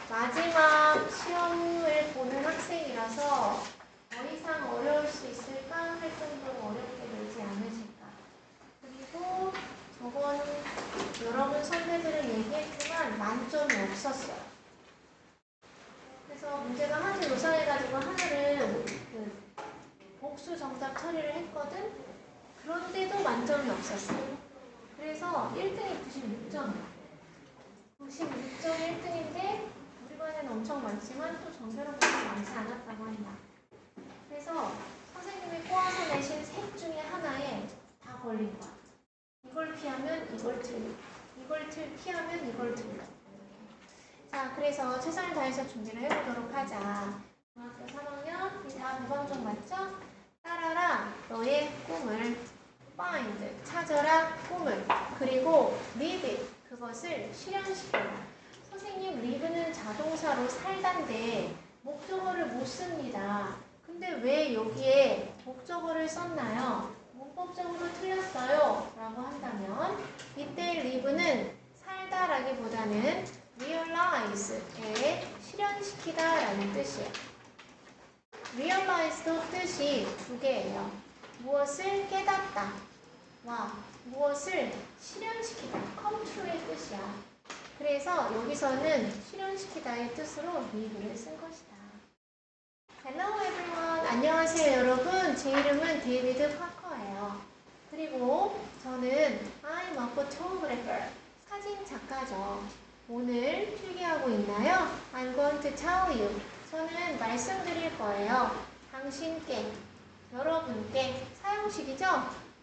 마지막 시험을 보는 학생이라서 더 이상 어려울 수 있을까 할 정도로 어렵게 되지 않으실까. 그리고 저번 여러분 선배들은 얘기했지만 만점이 없었어요. 그래서 문제가 하나를 요상해가지고 하나를 복수 정답 처리를 했거든? 그런데도 만점이 없었어요. 그래서 1등이 96점이야. 96점이 1등인데 우리 반에는 엄청 많지만 또 정결한 분이 많지 않았다고 한다. 그래서 선생님이 꼬아서 내신 셋 중에 하나에 다 걸린 거야. 이걸 피하면 이걸 틀리고 이걸 피하면 이걸 틀리고. 자, 그래서 최선을 다해서 준비를 해보도록 하자. 중학교 3학년, 이 다 무방정 맞죠? 따라라, 너의 꿈을. find, 찾아라, 꿈을. 그리고 live, 그것을 실현시켜라. 선생님, live는 자동사로 살다인데 목적어를 못 씁니다. 근데 왜 여기에 목적어를 썼나요? 문법적으로 틀렸어요. 라고 한다면 이때 live는 살다라기보다는 realize에 실현시키다 라는 뜻이에요. realize도 뜻이 두 개예요. 무엇을 깨닫다 와 무엇을 실현시키다, come true의 뜻이야. 그래서 여기서는 실현시키다의 뜻으로 live를 쓴 것이다. Hello everyone. 안녕하세요 여러분. 제 이름은 데이비드 파커예요. 그리고 저는 I'm a photographer. 사진 작가죠. 오늘 필기하고 있나요? I'm going to tell you. 저는 말씀드릴 거예요. 당신께 여러분께 사용식이죠?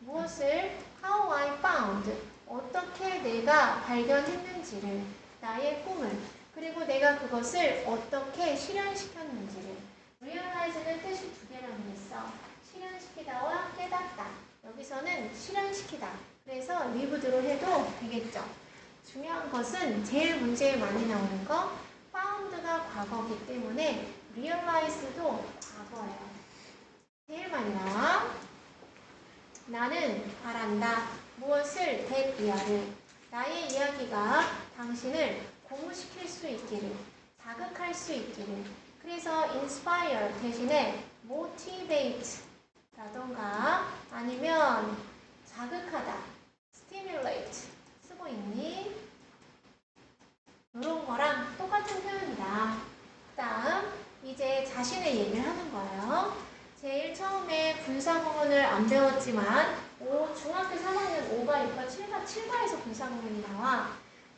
무엇을 how I found 어떻게 내가 발견했는지를 나의 꿈을 그리고 내가 그것을 어떻게 실현시켰는지를 realize는 뜻이 두 개라고 했어. 실현시키다와 깨닫다. 여기서는 실현시키다. 그래서 lived로 해도 되겠죠. 중요한 것은 제일 문제에 많이 나오는 거 found가 과거이기 때문에 realize도 과거예요. 제일 많이 나와. 나는 바란다. 무엇을? that 이하를. 나의 이야기가 당신을 고무시킬 수 있기를, 자극할 수 있기를. 그래서 inspire 대신에 motivate 라던가 아니면 자극하다, stimulate 쓰고 있니? 이런 거랑 똑같은 표현이다. 그 다음 이제 자신의 얘기를 하는 거예요. 제일 처음에 분사구문을 안 배웠지만 중학교 3학년 5과 6과 7과에서 분사구문이 나와.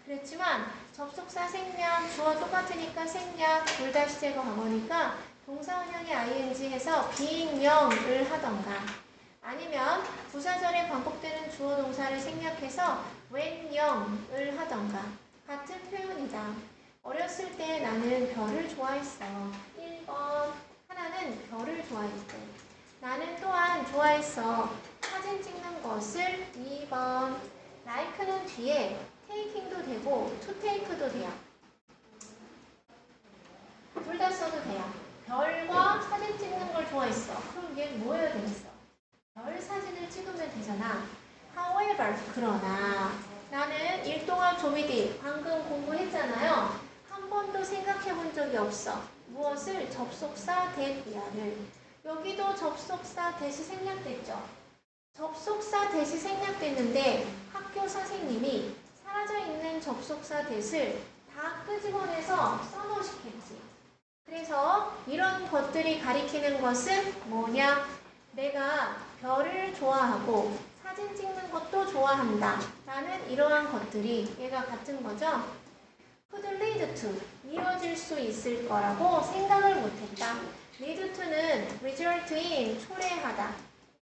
그랬지만 접속사 생략, 주어 똑같으니까 생략, 둘 다 시제가 과거니까 동사원형의 ing 해서 being명을 하던가 아니면 부사절에 반복되는 주어 동사를 생략해서 when명을 하던가 같은 표현이다. 어렸을 때 나는 별을 좋아했어. 1번 하나는 별을 좋아했대. 나는 또한 좋아했어. 사진 찍는 것을 2번 like는 뒤에 taking도 되고 to take도 돼요. 둘 다 써도 돼요. 별과 사진 찍는 걸 좋아했어. 그럼 얘 뭐 해야 되겠어? 별 사진을 찍으면 되잖아. However, 그러나 나는 일동학 조미디 방금 공부했잖아요. 한 번도 생각해 본 적이 없어. 무엇을? 접속사 that 이하를. 여기도 접속사 that이 생략됐죠. 접속사 that이 생략됐는데 학교 선생님이 사라져 있는 접속사 that을 다 끄집어내서 써놓으시겠지. 그래서 이런 것들이 가리키는 것은 뭐냐? 내가 별을 좋아하고 사진 찍는 것도 좋아한다 라는 이러한 것들이 얘가 같은 거죠. could lead to 이어질 수 있을 거라고 생각을 못했다. lead to는 result in 초래하다,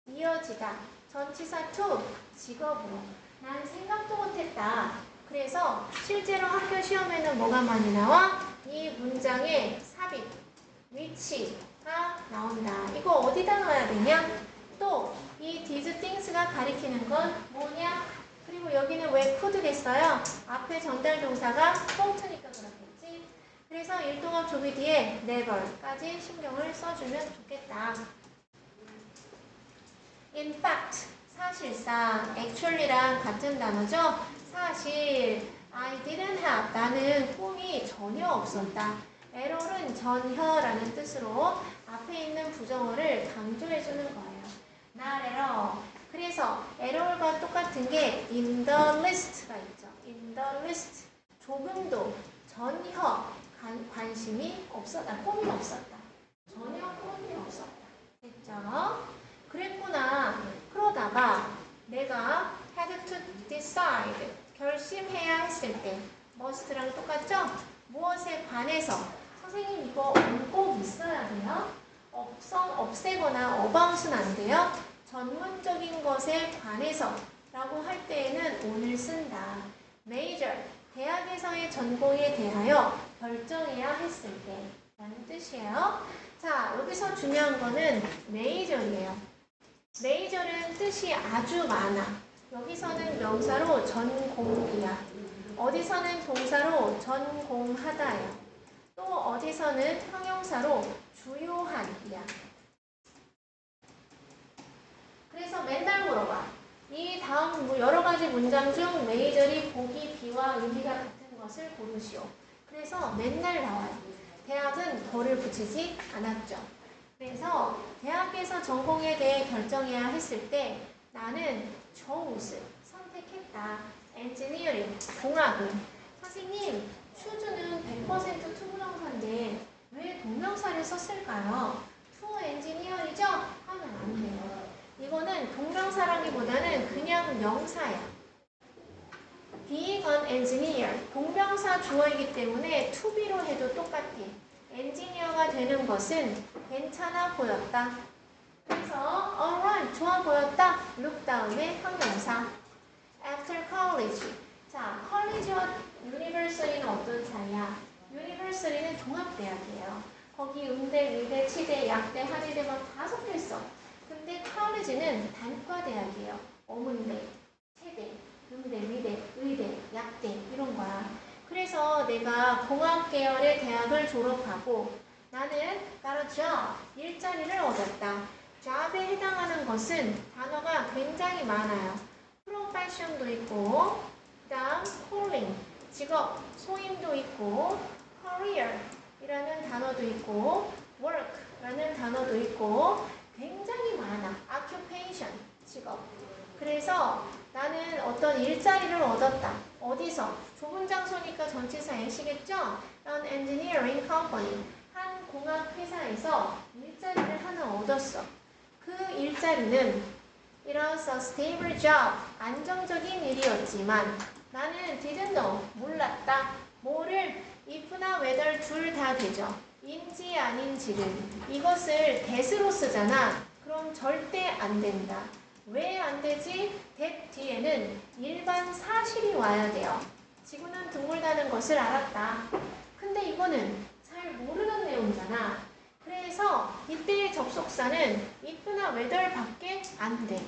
이어지다, 전치사 to 직업으로 난 생각도 못했다. 그래서 실제로 학교 시험에는 뭐가 많이 나와? 이 문장의 삽입, which가 나온다. 이거 어디다 넣어야 되냐? 또 이 these things가 가리키는 건 뭐냐? 그리고 여기는 왜 could 됐어요? 앞에 전달 동사가 to니까 그렇겠지. 그래서 일동학 조비 뒤에 never까지 신경을 써주면 좋겠다. In fact, 사실상 actually랑 같은 단어죠. 사실 I didn't have 나는 꿈이 전혀 없었다. error은 전혀라는 뜻으로 앞에 있는 부정어를 강조해주는 거예요. not error. 그래서 error과 똑같은 게 in the list가 있죠. in the list. 조금도 전혀 관심이 없었다. 꿈이 없었다. 전혀 꿈이 없었다. 됐죠? 그랬구나. 그러다가 내가 had to decide 결심해야 했을 때 must랑 똑같죠? 무엇에 관해서 선생님 이거 꼭 있어야 돼요. 없애거나 about은 안 돼요. 전문적인 것에 관해서 라고 할 때에는 오늘 쓴다. major 대학에서의 전공에 대하여 결정해야 했을 때 라는 뜻이에요. 자, 여기서 중요한 거는 major이에요. major은 뜻이 아주 많아. 여기서는 명사로 전공이야. 어디서는 동사로 전공하다예요. 또 어디서는 형용사로 주요한이야. 그래서 맨날 물어봐. 이 다음 여러 가지 문장 중 메이저리 보기 B와 의미가 같은 것을 고르시오. 그래서 맨날 나와요. 대학은 덜을 붙이지 않았죠. 그래서 대학에서 전공에 대해 결정해야 했을 때 나는 chose 선택했다. 엔지니어링 공학은 선생님 추주는 100% 투부정사인데 왜 동명사를 썼을까요? 투 엔지니어이죠? 하면 안 돼요. 이거는 동명사라기보다는 그냥 명사야. being an engineer 동명사 주어이기 때문에 to be로 해도 똑같아. 엔지니어가 되는 것은 괜찮아 보였다. 그래서 alright, 좋아 보였다. look 다음에 형용사. after college. 자, college와 university는 어떤 차이야? university는 종합대학이에요. 거기 음대, 의대, 치대, 약대, 한의대 막 다 섞여 있어. 근데 college는 단과대학이에요. 어문대, 체대, 음대, 위대, 의대, 약대 이런 거야. 그래서 내가 공학 계열의 대학을 졸업하고 나는 바로 job, 일자리를 얻었다. job에 해당하는 것은 단어가 굉장히 많아요. profession도 있고, 그 다음 calling, 직업, 소임도 있고, career 이라는 단어도 있고, work 라는 단어도 있고, 굉장히 많아. occupation, 직업. 그래서 나는 어떤 일자리를 얻었다. 어디서? 좁은 장소니까 전치사 N시겠죠? An engineering company. 한 공학 회사에서 일자리를 하나 얻었어. 그 일자리는 이런 stable job, 안정적인 일이었지만 나는 didn't know, 몰랐다. 뭐를? if나 whether 둘 다 되죠. 인지 아닌지를. 이것을 that으로 쓰잖아. 그럼 절대 안 된다. 왜 안 되지? that 뒤에는 일반 사실이 와야 돼요. 지구는 둥글다는 것을 알았다. 근데 이거는 잘 모르는 내용이잖아. 그래서 이때의 접속사는 if나 whether 밖에 안 돼.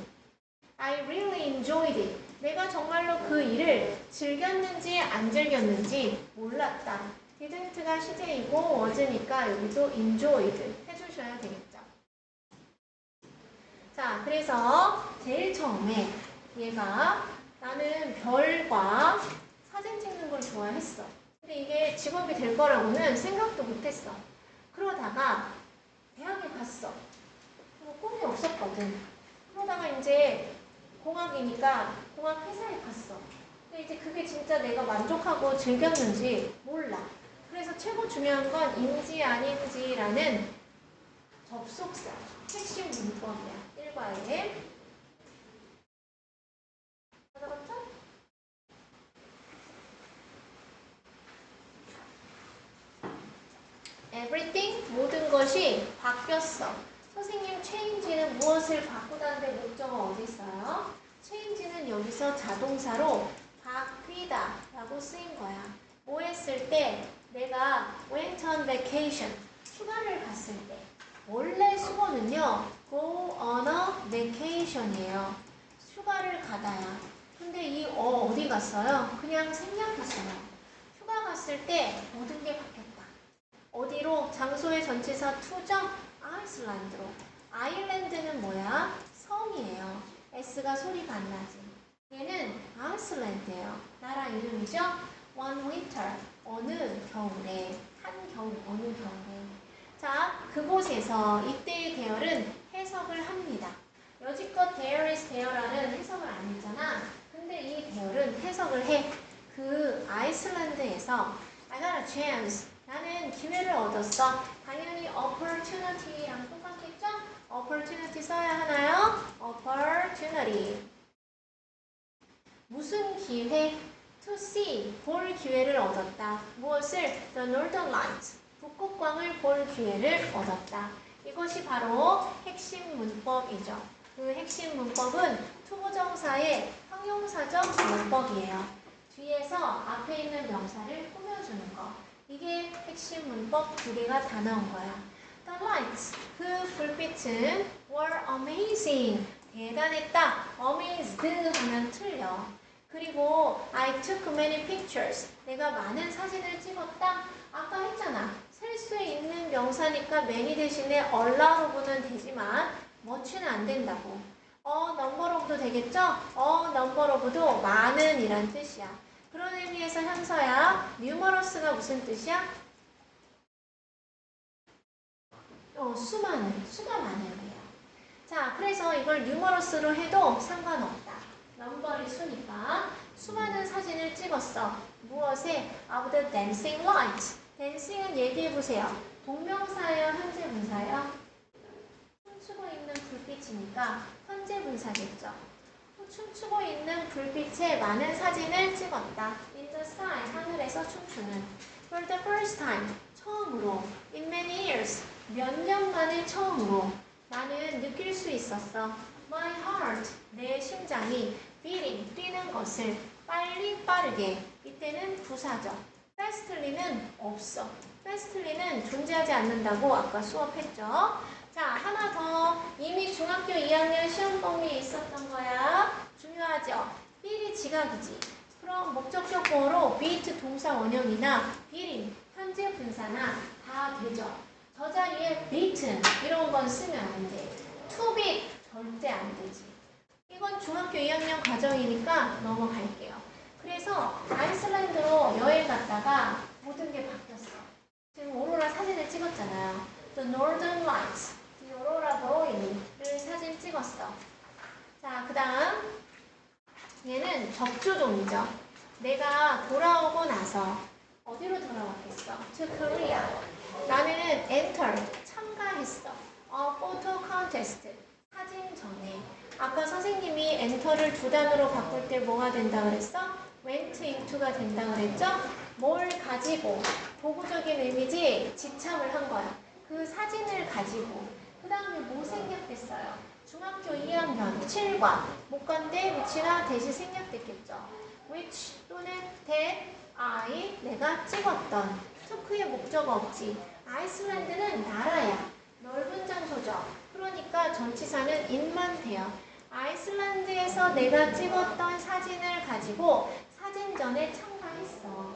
I really enjoyed it. 내가 정말로 그 일을 즐겼는지 안 즐겼는지 몰랐다. didn't가 시제이고 was니까 여기도 enjoyed 해주셔야 되겠죠. 자, 그래서 제일 처음에 얘가 나는 별과 사진 찍는 걸 좋아했어. 근데 이게 직업이 될 거라고는 생각도 못했어. 그러다가 대학에 갔어. 뭐 꿈이 없었거든. 그러다가 이제 공학이니까 공학 회사에 갔어. 근데 이제 그게 진짜 내가 만족하고 즐겼는지 몰라. 그래서 최고 중요한 건 인지 아닌지라는 접속사, 핵심 문법이야. 1과에. 알아봤죠? Everything, 모든 것이 바뀌었어. 선생님, change는 무엇을 바꾸다는데 목적어 어디 있어요? change는 여기서 자동사로 바뀌다 라고 쓰인 거야. 뭐 했을 때? 내가 went on vacation, 휴가를 갔을 때. 원래 수거는요, go on a vacation이에요. 휴가를 가다야. 근데 이 어디 갔어요? 그냥 생략했어요. 휴가 갔을 때 모든 게 바뀌었다. 어디로? 장소의 전치사 to죠? 아이슬란드로. 아일랜드는 뭐야? 섬이에요. S가 소리 반나지. 얘는 아이슬란드예요. 나라 이름이죠? One winter. 어느 겨울에. 한겨울, 어느 겨울에. 자, 그곳에서 이때의 계열은 해석을 합니다. 여지껏 there is there라는 해석을 안 했잖아. 근데 이 계열은 해석을 해. 그 아이슬란드에서 I got a chance. 나는 기회를 얻었어. 당연히 opportunity랑 똑같겠죠? opportunity 써야 하나요? opportunity. 무슨 기회? to see, 볼 기회를 얻었다. 무엇을? the northern lights, 북극광을 볼 기회를 얻었다. 이것이 바로 핵심 문법이죠. 그 핵심 문법은 투부정사의 형용사적 문법이에요. 뒤에서 앞에 있는 명사를 꾸며주는 거. 이게 핵심 문법 두 개가 다 나온 거야. The lights, 그 불빛은 were amazing, 대단했다. amazed 하면 틀려. 그리고 I took many pictures, 내가 많은 사진을 찍었다. 아까 했잖아. 셀 수 있는 명사니까 many 대신에 a lot of는 되지만 much는 안 된다고. number of도 되겠죠? number of도 많은 이란 뜻이야. 그런 의미에서 현서야. numerous가 무슨 뜻이야? 수많은, 수가 많은 거예요. 자, 그래서 이걸 numerous로 해도 상관없다. 넘버리 수니까. 수많은 사진을 찍었어. 무엇에? Of the dancing lights. dancing은 얘기해보세요. 동명사예요? 현재 분사예요? 춤추고 있는 불빛이니까 현재 분사겠죠. 춤추고 있는 불빛에 많은 사진을 찍었다. In the sky, 하늘에서 춤추는. For the first time, 처음으로. In many years, 몇 년 만에 처음으로. 나는 느낄 수 있었어. My heart, 내 심장이 beating, 뛰는 것을 빨리 빠르게. 이때는 부사죠. fastly는 없어. fastly는 존재하지 않는다고 아까 수업했죠. 자, 하나 더. 이미 중학교 2학년 시험 범위에 있었던 거야. 중요하죠. beat이 지각이지. 그럼 목적격 보어로 beat 동사 원형이나 beating 현재 분사나 다 되죠. 저 자리에 beaten 이런 건 쓰면 안 돼. to beat 절대 안 되지. 이건 중학교 2학년 과정이니까 넘어갈게요. 그래서 아이슬란드로 여행 갔다가 모든 게 바뀌었어. 지금 오로라 사진을 찍었잖아요. The Northern Lights, The Aurora Boreals를 사진 찍었어. 자, 그 다음 얘는 적주동이죠. 내가 돌아오고 나서 어디로 돌아왔겠어? To Korea. 나는 entered, 참가했어. photo contest, 사진전에. 아까 선생님이 enter를 두 단어로 바꿀 때 뭐가 된다 그랬어? went into가 된다 그랬죠? 뭘 가지고, 보고적인 의미지 지참을 한 거야. 그 사진을 가지고. 그 다음에 뭐 생략됐어요? 중학교 2학년 7과 목관대 which나 대시 생략됐겠죠. which 또는 that, I, 내가 찍었던. took의 목적 없지. 아이슬란드는 나라야. 넓은 장소죠. 그러니까 전치사는 in만 돼요. 아이슬란드에서 내가 찍었던 사진을 가지고 사진전에 참가했어.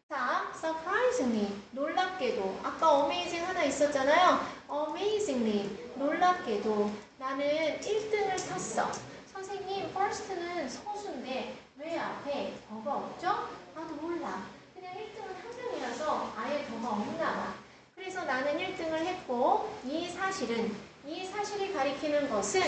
자, surprisingly, 놀랍게도. 아까 amazing 하나 있었잖아요. amazingly, 놀랍게도 나는 1등을 탔어. 선생님, first는 서수인데 왜 앞에 더가 없죠? 나도 몰라. 그냥 1등은 한 명이라서 아예 더가 없나 봐. 그래서 나는 1등을 했고 이 사실이 가리키는 것은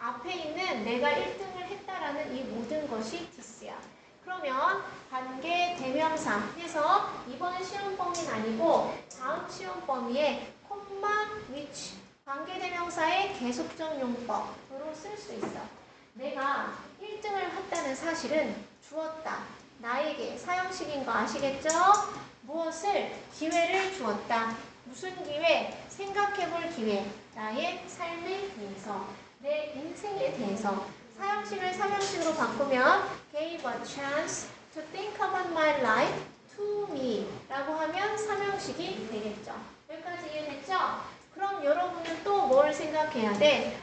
앞에 있는 내가 1등을 했다라는 이 모든 것이 this야. 그러면 관계 대명사 해서 이번 시험 범위는 아니고 다음 시험 범위에 콤마 which 관계 대명사의 계속적 용법으로 쓸 수 있어. 내가 1등을 했다는 사실은 주었다. 나에게 사형식인 거 아시겠죠? 무엇을? 기회를 주었다. 무슨 기회? 생각해볼 기회. 나의 삶에 대해서, 내 인생에 대해서. 사형식을 삼형식으로 바꾸면 gave a chance to think about my life to me 라고 하면 삼형식이 되겠죠. 여기까지 이해됐죠? 그럼 여러분은 또 뭘 생각해야 돼?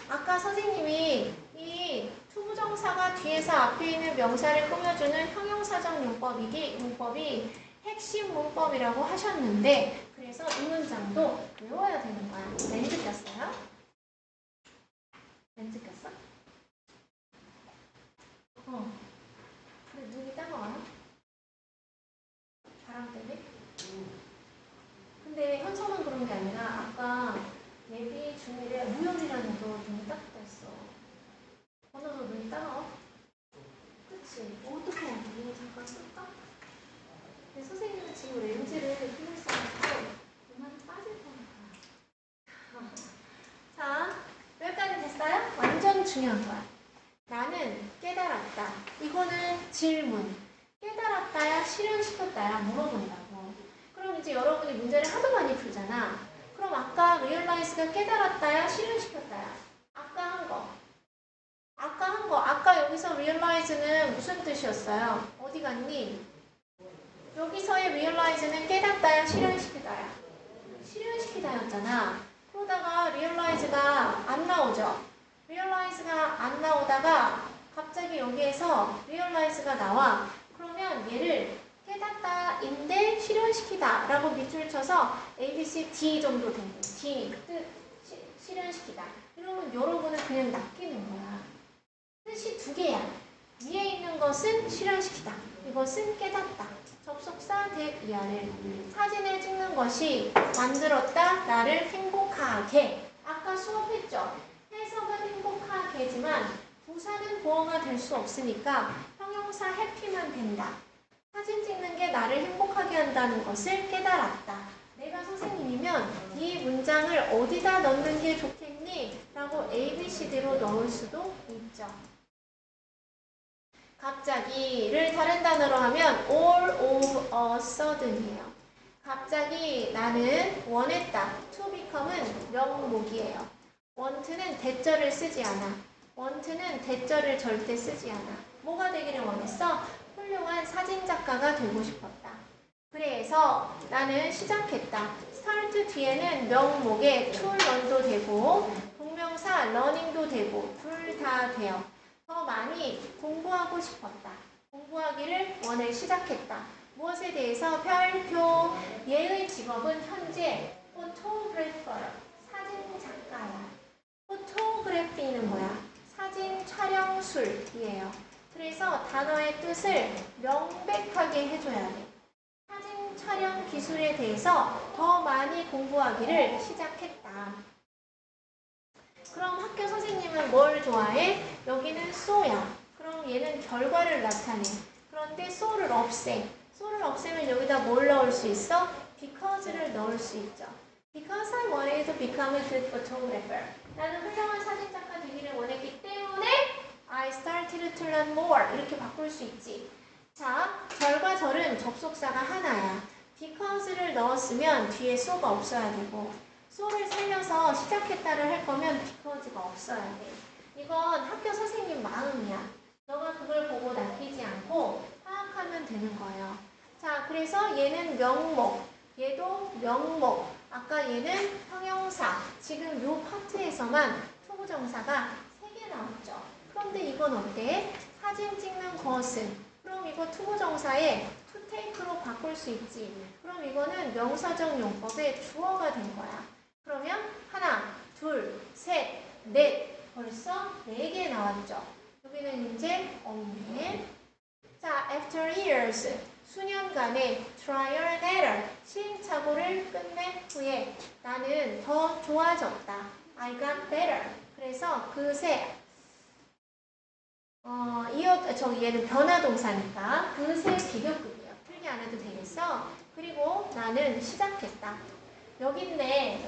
아까 선생님이 이 투부정사가 뒤에서 앞에 있는 명사를 꾸며주는 형용사적 용법이 핵심 문법이라고 하셨는데 그래서 이 문장도 외워야 되는 거야. 렌즈 꼈어요? 렌즈 꼈어? 근데 눈이 따가워요? 바람 때문에? 근데 현서만 그런 게 아니라 아까 예비 중1에 무영이라는 애도 눈이 따갑다 했어. 너도 눈이 따가워? 그치? 어떻게 해야 돼? 잠깐 쓸까? 근데 선생님은 지금 렌즈를 끼고 있어가지고 눈알이 빠질 거니까. 자, 여기까지 됐어요? 완전 중요한 거야. 나는 깨달았다. 이거는 질문. 깨달았다야, 실현시켰다야 물어본다고. 그럼 이제 여러분이 문제를 하도 많이 풀잖아. 그럼 아까 realize가 깨달았다야, 실현시켰다야. 아까 여기서 realize는 무슨 뜻이었어요? 어디 갔니? 여기서의 realize는 깨닫다야, 실현시키다야. 실현시키다였잖아. 그러다가 realize가 안 나오죠. realize가 안 나오다가 갑자기 여기에서 realize가 나와. 그러면 얘를 깨닫다인데 실현시키다 라고 밑줄 쳐서 A, B, C, D 정도 되는 거야. D, 뜻, 실현시키다. 이러면 여러분은 그냥 낚이는 거야. 뜻이 두 개야. 위에 있는 것은 실현시키다. 이것은 깨닫다. 접속사 대 이하를 사진을 찍는 것이 만들었다. 나를 행복하게. 아까 수업했죠. 해석은 행복하게지만 부사는 보어가 될 수 없으니까 형용사 해피만 된다. 사진 찍는 게 나를 행복하게 한다는 것을 깨달았다. 내가 선생님이면 이 문장을 어디다 넣는 게 좋겠니? 라고 A, B, C, D로 넣을 수도 있죠. 갑자기를 다른 단어로 하면 all of a sudden이에요. 갑자기 나는 원했다. to become은 명목이에요. want는 대절을 쓰지 않아. want는 대절을 절대 쓰지 않아. 뭐가 되기를 원했어? 훌륭한 사진작가가 되고 싶었다. 그래서 나는 시작했다. start 뒤에는 명목에 to learn도 되고 동명사 learning도 되고 둘 다 돼요. 더 많이 공부하고 싶었다. 공부하기를 원을 시작했다. 무엇에 대해서? 별표. 얘의 직업은 현재 photographer, 사진 작가야. photography는 뭐야? 사진 촬영술이에요. 그래서 단어의 뜻을 명백하게 해줘야 돼. 사진 촬영 기술에 대해서 더 많이 공부하기를 시작했다. 그럼 학교 선생님은 뭘 좋아해? 여기는 so야. 그럼 얘는 결과를 나타내. 그런데 so를 없애. so를 없애면 여기다 뭘 넣을 수 있어? because를 넣을 수 있죠. Because I wanted to become a good photographer. 나는 훌륭한 사진작가 되기를 원했기 때문에 I started to learn more. 이렇게 바꿀 수 있지. 자, 절과 절은 접속사가 하나야. because를 넣었으면 뒤에 so가 없어야 되고 so를 살려서 시작했다를 할 거면 because가 없어야 돼. 이건 학교 선생님 마음이야. 너가 그걸 보고 낚이지 않고 파악하면 되는 거예요. 자, 그래서 얘는 명목, 얘도 명목. 아까 얘는 형용사. 지금 요 파트에서만 투부정사가 3개 나왔죠. 그런데 이건 어때? 사진 찍는 것은. 그럼 이거 투부정사에 to take로 바꿀 수 있지. 그럼 이거는 명사적 용법의 주어가 된 거야. 그러면 하나, 둘, 셋, 넷. 벌써 4개 나왔죠. 여기는 이제 없네. 자, after years. 수년간의 trial and error. 시행착오를 끝낸 후에 나는 더 좋아졌다. I got better. 그래서 그새 얘는 변화동사니까 그새 비교급이에요. 틀리 안 해도 되겠어. 그리고 나는 시작했다. 여기 있네.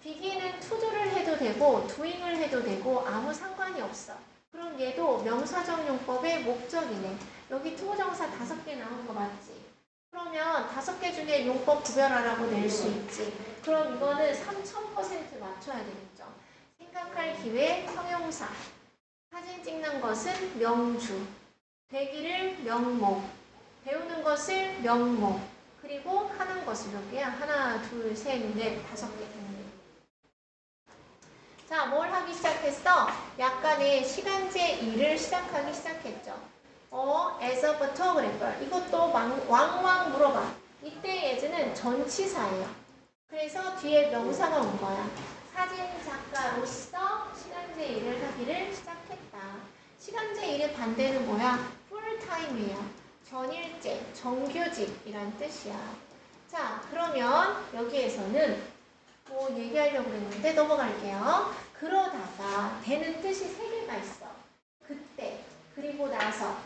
begin은 to도를 해도 되고 doing을 해도 되고 아무 상관이 없어. 그럼 얘도 명사적 용법의 목적이네. 여기 투부정사 5개 나온 거 맞지? 그러면 5개 중에 용법 구별하라고 낼 수 있지. 그럼 이거는 3000% 맞춰야 되겠죠. 생각할 기회 형용사. 사진 찍는 것은 명주. 되기를 명목. 배우는 것을 명목. 그리고 하는 것을 몇 개야? 하나, 둘, 셋, 넷, 5개 됐네. 자, 뭘 하기 시작했어? 약간의 시간제 일을 시작하기 시작했죠. as a photographer. 이것도 왕왕 물어봐. 이때 as는 전치사예요. 그래서 뒤에 명사가 온 거야. 사진 작가로서 시간제 일을 하기를 시작했다. 시간제 일의 반대는 뭐야? 풀타임이에요. 전일제, 정규직이란 뜻이야. 자, 그러면 여기에서는 뭐 얘기하려고 그랬는데 넘어갈게요. 그러다가 되는 뜻이 3개가 있어. 그때, 그리고 나서,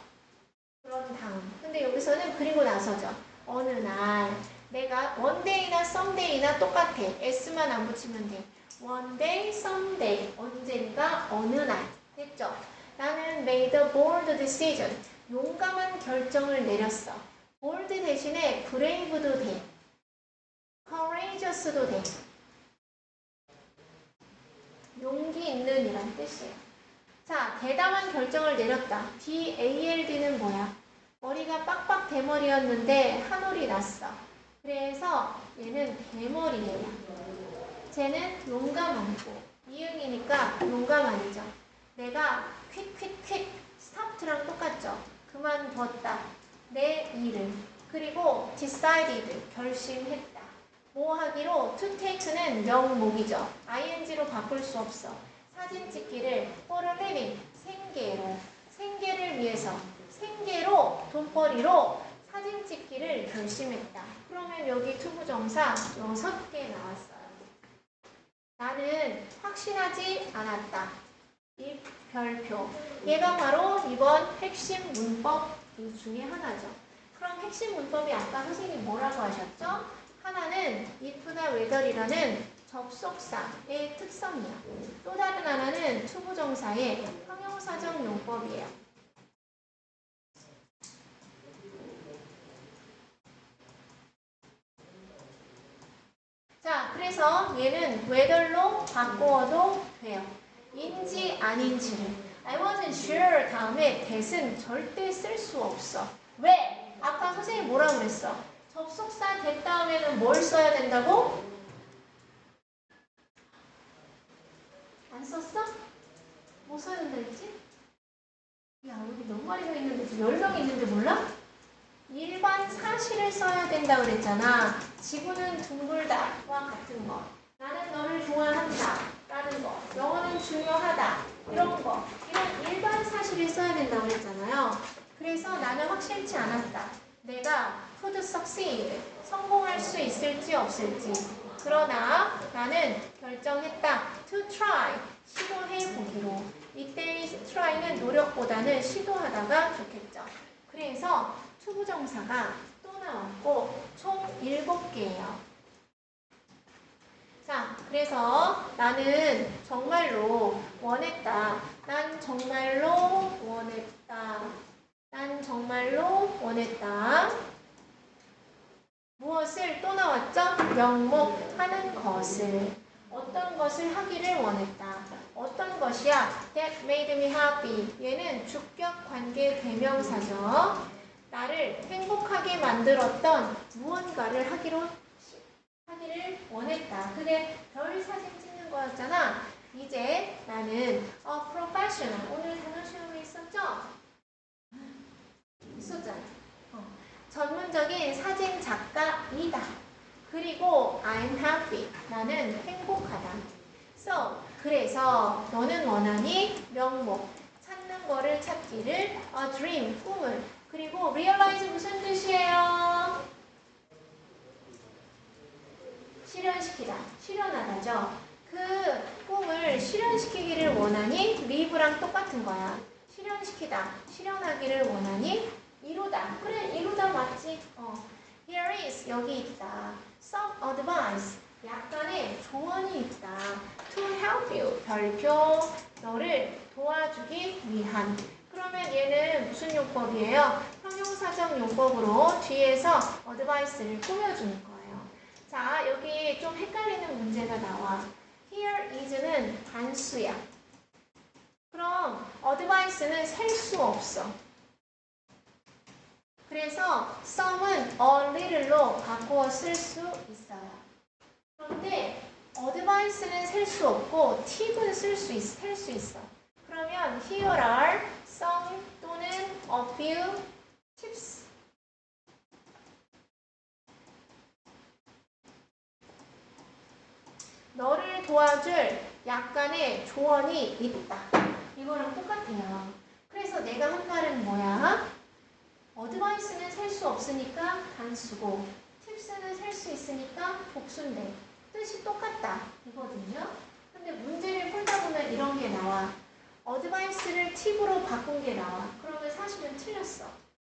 그런 다음. 근데 여기서는 그리고 나서죠. 어느 날 내가 one day나 some day나 똑같아. s만 안 붙이면 돼. one day, some day. 언젠가 어느 날. 됐죠? 나는 made a bold decision. 용감한 결정을 내렸어. bold 대신에 brave도 돼. courageous도 돼. 용기 있는 이란 뜻이에요. 자, 대담한 결정을 내렸다. DALD는 뭐야? 머리가 빡빡 대머리였는데 한 올이 났어. 그래서 얘는 대머리예요. 쟤는 용감하고 이응이니까 용감하죠. 내가 퀵 스타트랑 똑같죠. 그만뒀다. 내 일을. 그리고 decided 결심했다. 뭐 하기로 to take는 명목이죠. ing로 바꿀 수 없어. 사진 찍기를 for a living, 생계를 위해서, 생계로, 돈벌이로 사진 찍기를 결심했다. 그러면 여기 투부정사 6개 나왔어요. 나는 확신하지 않았다. 이 별표. 얘가 바로 이번 핵심 문법 중에 하나죠. 그럼 핵심 문법이 아까 선생님 뭐라고 하셨죠? 하나는 if나 whether이라는 접속사의 특성이야. 또 다른 하나는 투부정사의 형용사적 용법이에요. 자, 그래서 그래서 얘는 whether로 바꾸어도 돼요. 인지 아닌지를. I wasn't sure 다음에 that은 절대 쓸 수 없어. 왜? 아까 선생님 뭐라 그랬어? 접속사 that 다음에는 뭘 써야 된다고? 안 썼어? 뭐 써야 된다 했지? 야, 여기 몇 마리가 있는데, 10명 있는데 몰라? 일반 사실을 써야 된다 그랬잖아. 지구는 둥글다와 같은 거. 나는 너를 좋아한다 라는 거. 영어는 중요하다. 이런 거. 이런 일반 사실을 써야 된다고 그랬잖아요. 그래서 나는 확실치 않았다. 내가 could succeed. 성공할 수 있을지 없을지. 그러나 나는 결정했다. to try. 시도해 보기로. 이때의 try는 노력보다는 시도하다가 좋겠죠. 그래서 투부정사가 또 나왔고 총 7개예요. 자, 그래서 나는 정말로 원했다. 난 정말로 원했다. 난 정말로 원했다. 무엇을 또 나왔죠? 명목하는 것을. 어떤 것을 하기를 원했다. 어떤 것이야? That made me happy. 얘는 주격 관계 대명사죠. 나를 행복하게 만들었던 무언가를 하기를 원했다. 근데 별 사진 찍는 거였잖아. 이제 나는 professional. 오늘 단어 시험에 있었죠? 있었잖아. 전문적인 사진 작가이다. 그리고 I'm happy. 나는 행복하다. So, 그래서 너는 원하니 명목. 찾는 거를 찾기를 a dream. 꿈을. 그리고 realize 무슨 뜻이에요? 실현시키다. 실현하다죠. 그 꿈을 실현시키기를 원하니 live랑 똑같은 거야. 실현시키다. 실현하기를 원하니 이루다. 그래, 이루다 맞지? Here is. 여기 있다. Some advice. 약간의 조언이 있다. To help you. 별표. 너를 도와주기 위한. 그러면 얘는 무슨 용법이에요? 형용사적 용법으로 뒤에서 advice를 꾸며주는 거예요. 자, 여기 좀 헷갈리는 문제가 나와. Here is는 단수야. 그럼 advice는 셀 수 없어. 그래서 some은 a little로 바꾸어 쓸 수 있어요. 그런데 advice는 셀 수 없고 팁은 셀 수 있어. 그러면 here are some 또는 a few tips. 너를 도와줄 약간의 조언이 있다. 이거랑 똑같아요. 그래서 내가 한 말은 뭐야? 어드바이스는 셀 수 없으니까 단수고 팁스는 셀 수 있으니까 복수인데 뜻이 똑같다 이거든요. 근데 문제를 풀다 보면 이런 게 나와. 어드바이스를 팁으로 바꾼 게 나와. 그러면 사실은 틀렸어.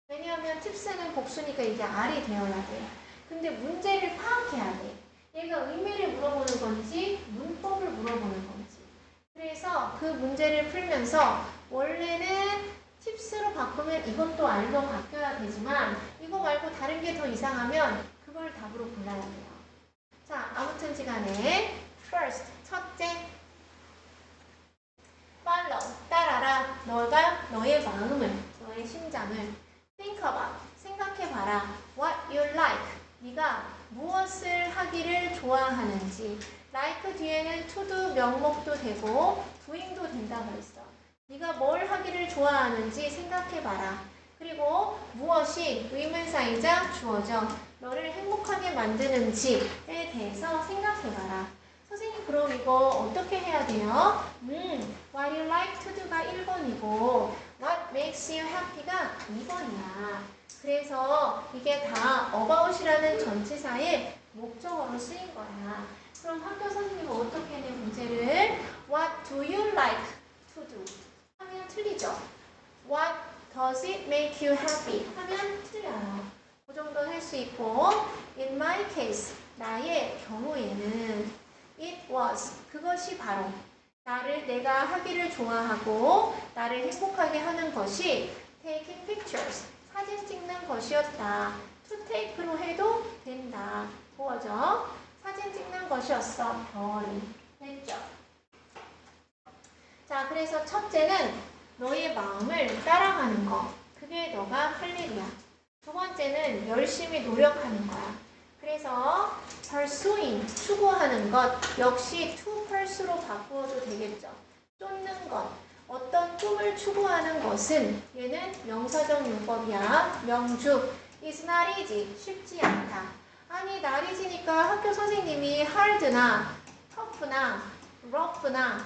왜냐하면 팁스는 복수니까 이게 R이 되어야 돼. 근데 문제를 파악해야 돼. 얘가 의미를 물어보는 건지 문법을 물어보는 건지. 그래서 그 문제를 풀면서 원래는 팁스로 바꾸면 이것도 R로 바뀌어야 되지만 이거 말고 다른 게 더 이상하면 그걸 답으로 골라야 돼요. 자, 아무튼지 간에 first, 첫째 follow, 따라라. 너가 너의 마음을, 너의 심장을 think about, 생각해봐라. what you like, 네가 무엇을 하기를 좋아하는지. like 뒤에는 to도 명목도 되고 doing도 된다고 했어. 네가 뭘 하기를 좋아하는지 생각해봐라. 그리고 무엇이 의문사이자 주어져 너를 행복하게 만드는지에 대해서 생각해봐라. 선생님 그럼 이거 어떻게 해야 돼요? What you like to do가 1번이고 What makes you happy가 2번이야. 그래서 이게 다 about이라는 전치사의 목적어로 쓰인 거야. 그럼 학교 선생님은 어떻게 내 문제를 What do you like to do? 하면 틀리죠. What does it make you happy? 하면 틀려요. 그 정도는 할 수 있고 In my case, 나의 경우에는 It was, 그것이 바로 내가 하기를 좋아하고 나를 행복하게 하는 것이 Taking pictures, 사진 찍는 것이었다. To take로 해도 된다. 보어져. 사진 찍는 것이었어. 덜이. 됐죠? 자, 그래서 첫째는 너의 마음을 따라가는 거. 그게 너가 할 일이야. 두 번째는 열심히 노력하는 거야. 그래서 pursuing, 추구하는 것 역시 to pursue로 바꾸어도 되겠죠. 쫓는 것, 어떤 꿈을 추구하는 것은 얘는 명사적 용법이야. 명주. is not easy, 쉽지 않다. 아니, not easy니까 학교 선생님이 hard나 tough나 rough나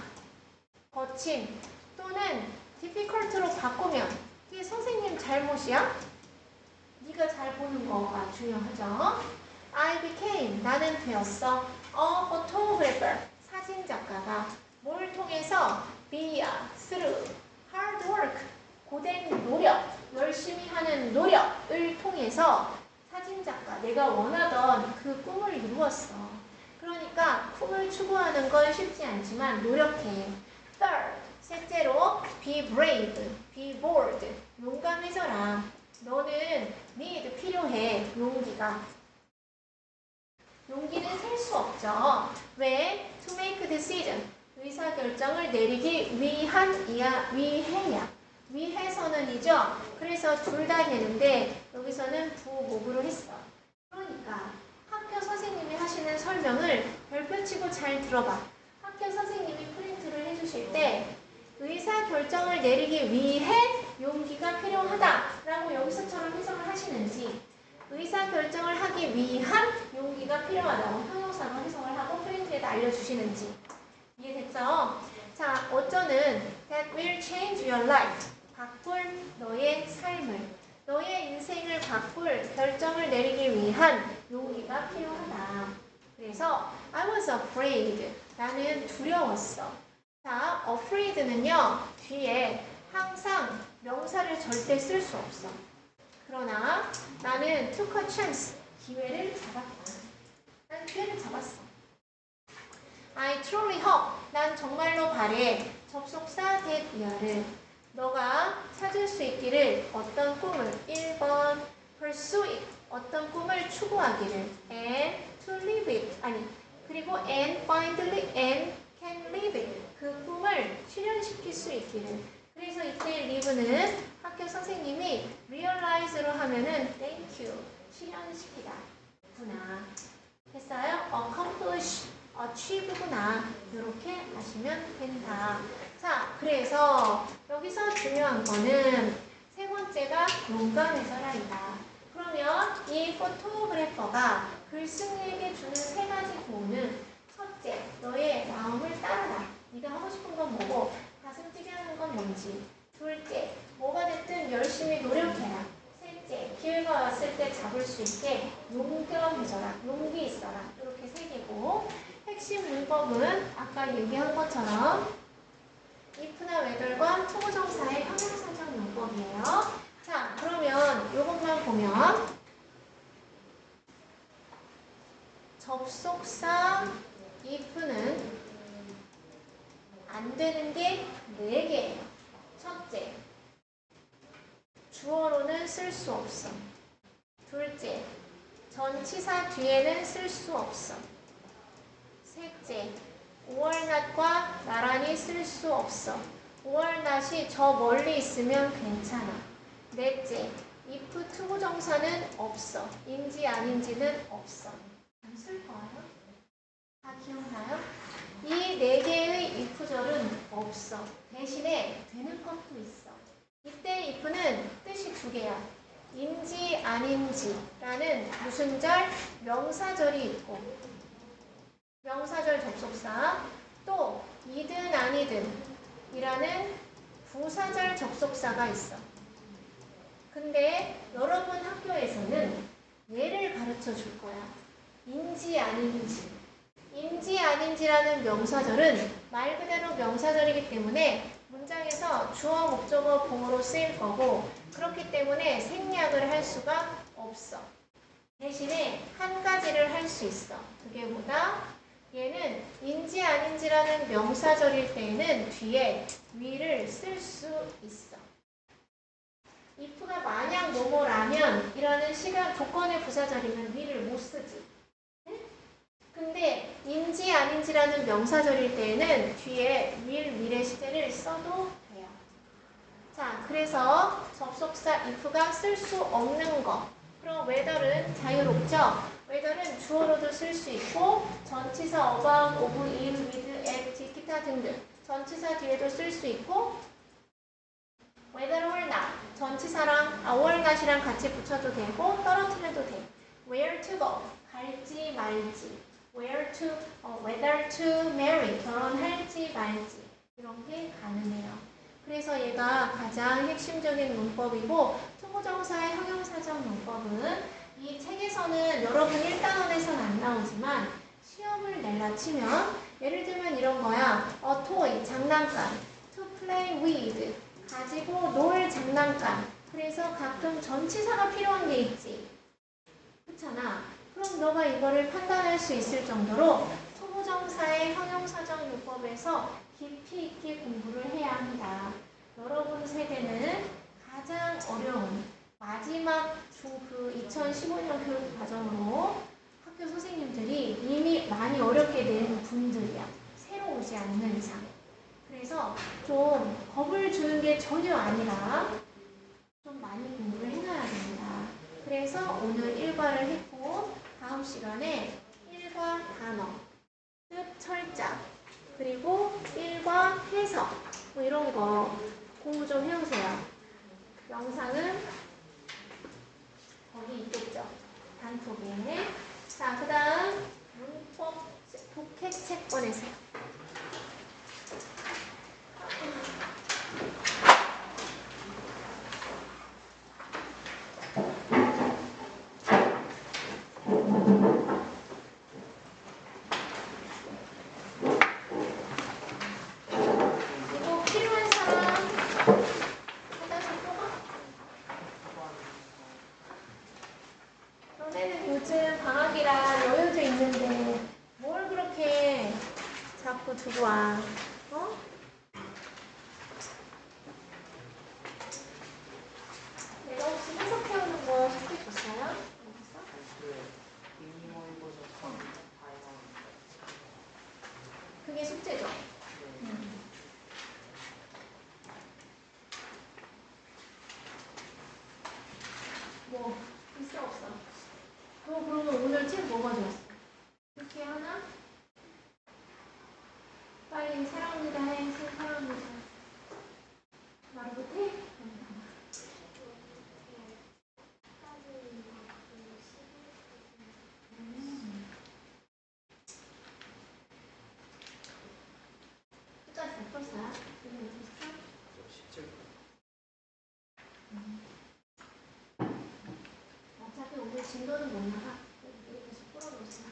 거친 또는 difficult로 바꾸면 이게 선생님 잘못이야? 네가 잘 보는 거가 중요하죠. I became, 나는 되었어. a photographer, 사진작가가. 뭘 통해서? via, through, hard work, 고된 노력, 열심히 하는 노력을 통해서 사진작가, 내가 원하던 그 꿈을 이루었어. 그러니까 꿈을 추구하는 건 쉽지 않지만 노력해. Third, 셋째로 be brave, be bold, 용감해져라. 너는 need, 필요해, 용기가. 용기는 셀 수 없죠. 왜? To make decision, 의사결정을 내리기 위해야. 위해서는이죠. 그래서 둘 다 되는데 여기서는 부목으로 했어. 그러니까 학교 선생님이 하시는 설명을 별표치고 잘 들어봐. 학교 선생님이 프린트를 해주실 때 의사결정을 내리기 위해 용기가 필요하다라고 여기서처럼 해석을 하시는지 의사결정을 하기 위한 용기가 필요하다고 형용사로 해석을 하고 프린트에다 알려주시는지 이해됐죠? 자, 어쩌는 that will change your life, 바꿀 너의 삶을, 너의 인생을 바꿀 결정을 내리기 위한 용기가 필요하다. 그래서 I was afraid, 나는 두려웠어. 자, afraid는요 뒤에 항상 명사를 절대 쓸 수 없어. 그러나 나는 took a chance, 기회를 잡았다. 난 기회를 잡았어. I truly hope, 난 정말로 바래. 접속사 that you를 너가 찾을 수 있기를. 어떤 꿈을? 1번 pursue it, 어떤 꿈을 추구하기를. and to live it, 아니 그리고 and find it and can live it, 그 꿈을 실현시킬 수 있기를. 그래서 이때 live는 학교 선생님이 realize로 하면은 thank you, 실현시키다 구나. 됐어요? accomplish, achieve구나. 이렇게 하시면 된다. 자, 그래서 여기서 중요한 거는 세 번째가 용감해져라이다. 그러면 이 포토그래퍼가 글쓴이에게 주는 세 가지 교훈은 첫째, 너의 마음을 따라라. 네가 하고 싶은 건 뭐고 가슴 뛰게 하는 건 뭔지. 둘째, 뭐가 됐든 열심히 노력해라. 셋째, 기회가 왔을 때 잡을 수 있게 용감해져라. 용기 있어라. 이렇게 세 개고 핵심 문법은 아까 얘기한 것처럼 if나 whether과 투부정사의 형용사적 용법이에요. 자, 그러면 이것만 보면 접속사 if는 안 되는 게 4개예요. 첫째, 주어로는 쓸 수 없어. 둘째, 전치사 뒤에는 쓸 수 없어. 셋째, or not과 나란히 쓸 수 없어. or not이 저 멀리 있으면 괜찮아. 넷째, if 투부정사는 없어. 인지 아닌지는 없어. 안 쓸 거예요? 다 기억나요? 이 4개의 if절은 없어. 대신에 되는 것도 있어. 이때 if는 뜻이 2개야. 인지 아닌지라는 무슨 절? 명사절이 있고 명사절 접속사, 또 이든 아니든 이라는 부사절 접속사가 있어. 근데 여러분 학교에서는 얘를 가르쳐 줄 거야. 인지 아닌지. 인지 아닌지라는 명사절은 말 그대로 명사절이기 때문에 문장에서 주어, 목적어, 보어로 쓰일 거고 그렇기 때문에 생략을 할 수가 없어. 대신에 한 가지를 할 수 있어. 그게 뭐다? 얘는 인지 아닌지라는 명사절일 때에는 뒤에 위를 쓸 수 있어. if가 만약 뭐뭐라면 이라는 시간 조건의 부사절이면 위를 못 쓰지. 네? 근데 인지 아닌지라는 명사절일 때에는 뒤에 will의 시제를 써도 돼요. 자, 그래서 접속사 if가 쓸 수 없는 거. 그럼 whether는 자유롭죠? whether는 주어로도 쓸 수 있고 전치사 about, of, in, with, at, 기타 등등 전치사 뒤에도 쓸 수 있고 whether or not 전치사랑 or not이랑 같이 붙여도 되고 떨어뜨려도 돼. where to go 갈지 말지 whether to marry 결혼할지 말지 이런 게 가능해요. 그래서 얘가 가장 핵심적인 문법이고 투부정사의 형용사적 문법은 이 책에서는 여러분 1단원에서는 안 나오지만 시험을 낼라 치면 예를 들면 이런 거야. a toy 장난감 to play with 가지고 놀 장난감. 그래서 가끔 전치사가 필요한 게 있지. 그렇잖아. 그럼 너가 이거를 판단할 수 있을 정도로 투부정사의 형용사적 문법에서 깊이 있게 공부를 해야 합니다. 여러분 세대는 가장 어려운 마지막 그 2015년 교육 과정으로 학교 선생님들이 이미 많이 어렵게 낸 분들이야. 새로 오지 않는 이상. 그래서 좀 겁을 주는 게 전혀 아니라 좀 많이 공부를 해놔야 됩니다. 그래서 오늘 1과를 했고 다음 시간에 1과 단어, 뜻 철자, 그리고 1과 해석 뭐 이런 거 공부 좀 해오세요. 영상은 거기 있겠죠. 단톡에. 자, 그 다음 문법 독해책 꺼내세요. 이거 필요한 사람 화장실 뽑아? 너네는 요즘 방학이라 여유도 있는데 뭘 그렇게 자꾸 두고 와? 어? 내가 혹시 해석해오는 거 숙제 줬어요? 어디서? 그게 숙제죠? 뭐 있어 없어? 너 그러면 오늘 책 뭐 가져왔어? 이렇게 하나? 빨리 사랑합니다 해. 사랑합니다. 말 못해? 숫자 잘 풀었어요? 어차피 오늘 진도는 못 나가. 이렇게 계속 풀어놓으세요.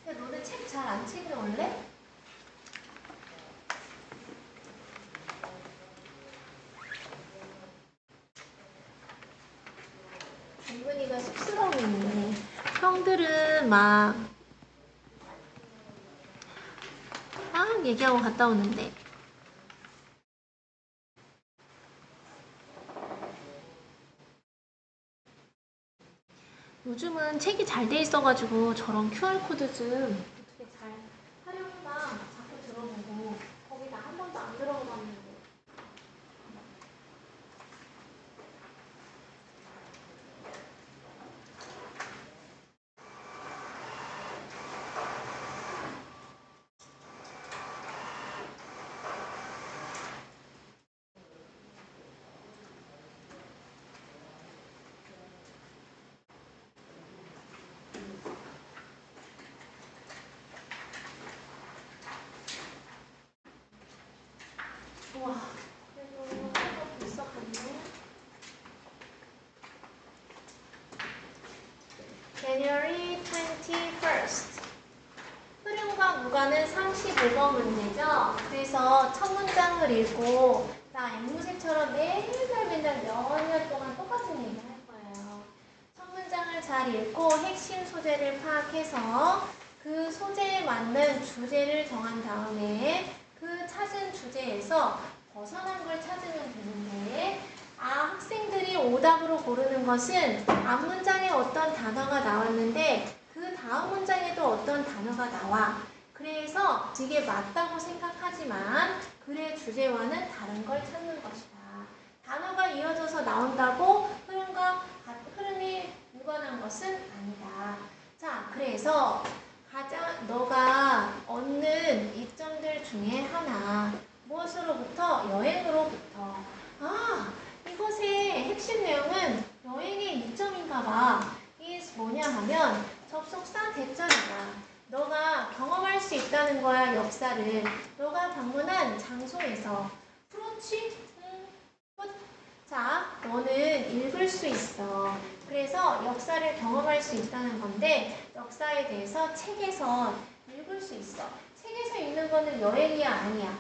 근데 너네 책 잘 안 챙겨올래? 은근이가 쑥스러움이 형들은 막 얘기하고 갔다 오는데 요즘은 책이 잘 돼 있어가지고 저런 QR코드 좀 어떻게 잘 활용해봐. 자꾸 들어보고 거기 나 한 번도 안 들어봤는데 우와 그래도 한번 벌써 갔네. January 21st 흐름과 무관은 35번 문제죠. 그래서 첫 문장을 읽고 나 앵무새처럼 맨날 몇 년 동안 똑같은 얘기를 할 거예요. 첫 문장을 잘 읽고 핵심 소재를 파악해서 그 소재에 맞는 주제를 정한 다음에 그 찾은 주제에서 벗어난 걸 찾으면 되는데 학생들이 오답으로 고르는 것은 앞 문장에 어떤 단어가 나왔는데 그 다음 문장에도 어떤 단어가 나와. 그래서 이게 맞다고 생각하지만 글의 주제와는 다른 걸 찾는 것이다. 단어가 이어져서 나온다고 흐름이 무관한 것은 아니다. 자, 그래서 너가 얻는 이점들 중에 하나, 무엇으로부터? 여행으로부터. 이것의 핵심 내용은 여행의 이점인가 봐. is 뭐냐 하면 접속사 대절이다. 너가 경험할 수 있다는 거야, 역사를. 너가 방문한 장소에서. 그렇지? 자, 너는 읽을 수 있어. 그래서 역사를 경험할 수 있다는 건데 역사에 대해서 책에서 읽을 수 있어. 책에서 읽는 거는 여행이야, 아니야?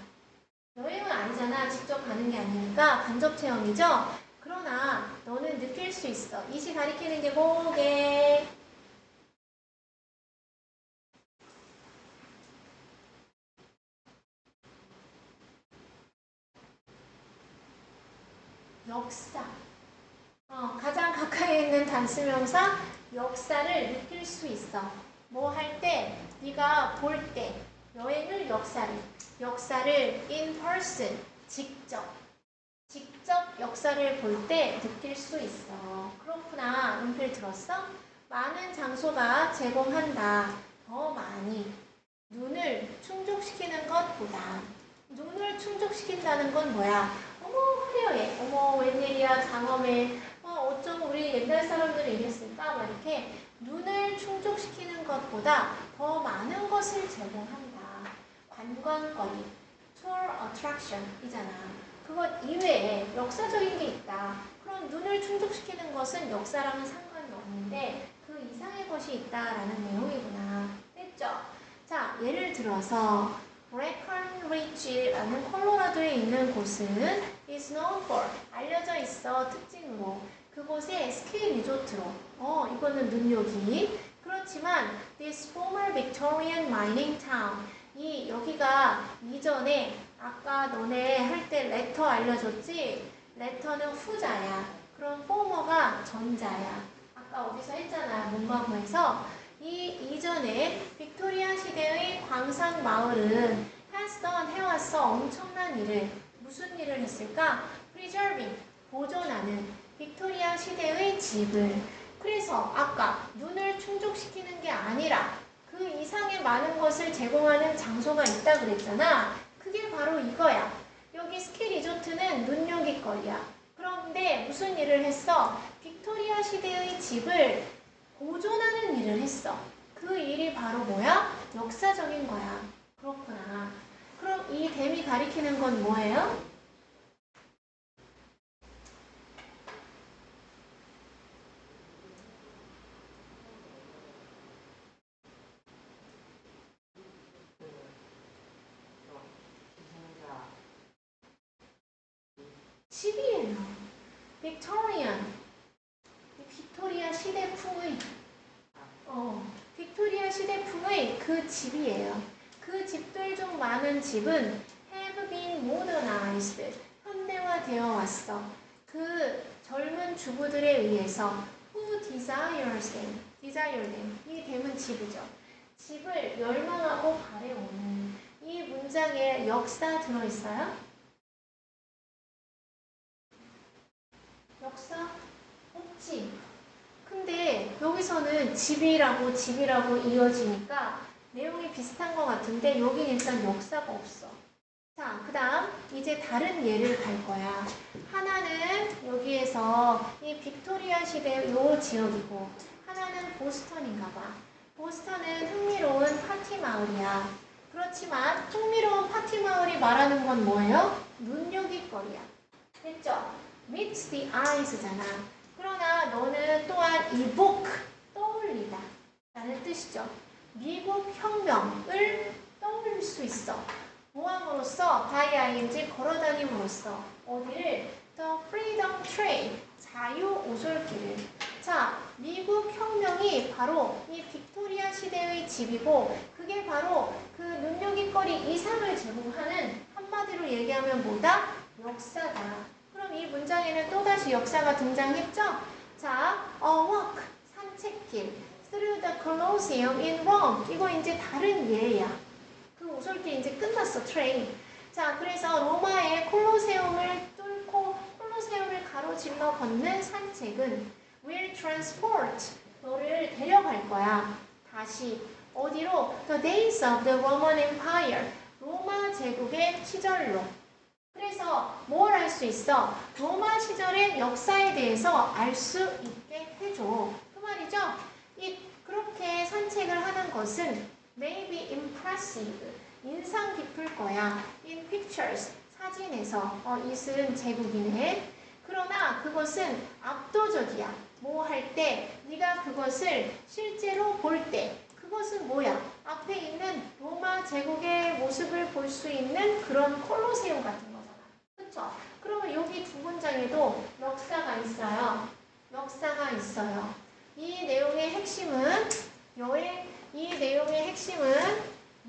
여행은 아니잖아. 직접 가는 게 아니니까 간접 체험이죠? 그러나 너는 느낄 수 있어. 이시 가리키는 게 뭐게? 역사. 가장 가까이 있는 단수명사 역사를 느낄 수 있어. 뭐 할 때? 네가 볼 때. 여행을 역사를 in person, 직접 역사를 볼 때 느낄 수 있어. 그렇구나. 연필 들었어? 많은 장소가 제공한다. 더 많이. 눈을 충족시키는 것보다. 눈을 충족시킨다는 건 뭐야? 어머, 화려해. 어머, 웬일이야, 장엄해. 어쩜 우리 옛날 사람들이 이랬을까? 막 이렇게 눈을 충족시키는 것보다 더 많은 것을 제공한다. 관광거리, tour attraction 이잖아. 그것 이외에 역사적인 게 있다. 그럼 눈을 충족시키는 것은 역사랑은 상관이 없는데 그 이상의 것이 있다라는 내용이구나. 됐죠? 자, 예를 들어서 브레이컨리지라는 콜로라도에 있는 곳은 is known for 알려져 있어 특징으로 그곳에 스키 리조트로 이거는 눈요기 그렇지만 this former Victorian mining town 여기가 이전에 아까 너네 할 때 레터 알려줬지? 레터는 후자야. 그럼 former가 전자야. 아까 어디서 했잖아. 문과고에서 이전에 빅토리아 시대의 광산 마을은 has done 해왔어. 엄청난 일을. 무슨 일을 했을까? preserving 보존하는 빅토리아 시대의 집을. 그래서 아까 눈을 충족시키는 게 아니라 그 이상의 많은 것을 제공하는 장소가 있다 그랬잖아. 그게 바로 이거야. 여기 스키 리조트는 눈요깃거리야. 그런데 무슨 일을 했어? 빅토리아 시대의 집을 보존하는 일을 했어. 그 일이 바로 뭐야? 역사적인 거야. 그렇구나. 그럼 이 댐이 가리키는 건 뭐예요? 집이에요. 빅토리안. 빅토리아 시대풍의 빅토리아 시대풍의 그 집이에요. 그 집들 중 많은 집은 have been modernized. 현대화되어 왔어. 그 젊은 주부들에 의해서 who desires them. 이 댐은 집이죠. 집을 열망하고 바래오는 이 문장에 역사 들어있어요? 역사? 없지. 근데 여기서는 집이라고 이어지니까 내용이 비슷한 것 같은데 여긴 일단 역사가 없어. 자, 그 다음 이제 다른 예를 갈 거야. 하나는 여기에서 이 빅토리아 시대 요 지역이고 하나는 보스턴인가 봐. 보스턴은 흥미로운 파티 마을이야. 그렇지만 흥미로운 파티 마을이 말하는 건 뭐예요? 눈요깃거리야. 됐죠? meets the eyes잖아. 그러나 너는 또한 evoke, 떠올리다 라는 뜻이죠. 미국 혁명을 떠올릴 수 있어. 뭐함으로써? by ing 걸어다님으로써 어디를? the freedom train, 자유 오솔길을. 자, 미국 혁명이 바로 이 빅토리아 시대의 집이고 그게 바로 그 눈요깃거리 이상을 제공하는 한마디로 얘기하면 뭐다? 역사다. 그럼 그럼 이 문장에는 또다시 역사가 등장했죠? 자, a walk, 산책길, through the Colosseum in Rome. 이거 이제 다른 예야. 그 오솔길 이제 끝났어, 트레인. 자, 그래서 로마의 콜로세움을 뚫고 콜로세움을 가로질러 걷는 산책은 will transport, 너를 데려갈 거야. 다시 어디로? The days of the Roman Empire, 로마 제국의 시절로. 그래서 뭘 알 수 있어? 로마 시절의 역사에 대해서 알 수 있게 해줘. 그 말이죠? 그렇게 산책을 하는 것은 may be impressive, 인상 깊을 거야. in pictures, 사진에서. it은 제국이네. 그러나 그것은 압도적이야. 뭐 할 때? 네가 그것을 실제로 볼 때. 그것은 뭐야? 앞에 있는 로마 제국의 모습을 볼 수 있는 그런 콜로세움 같은 거잖아. 그쵸? 그러면 여기 두 문장에도 역사가 있어요. 역사가 있어요. 이 내용의 핵심은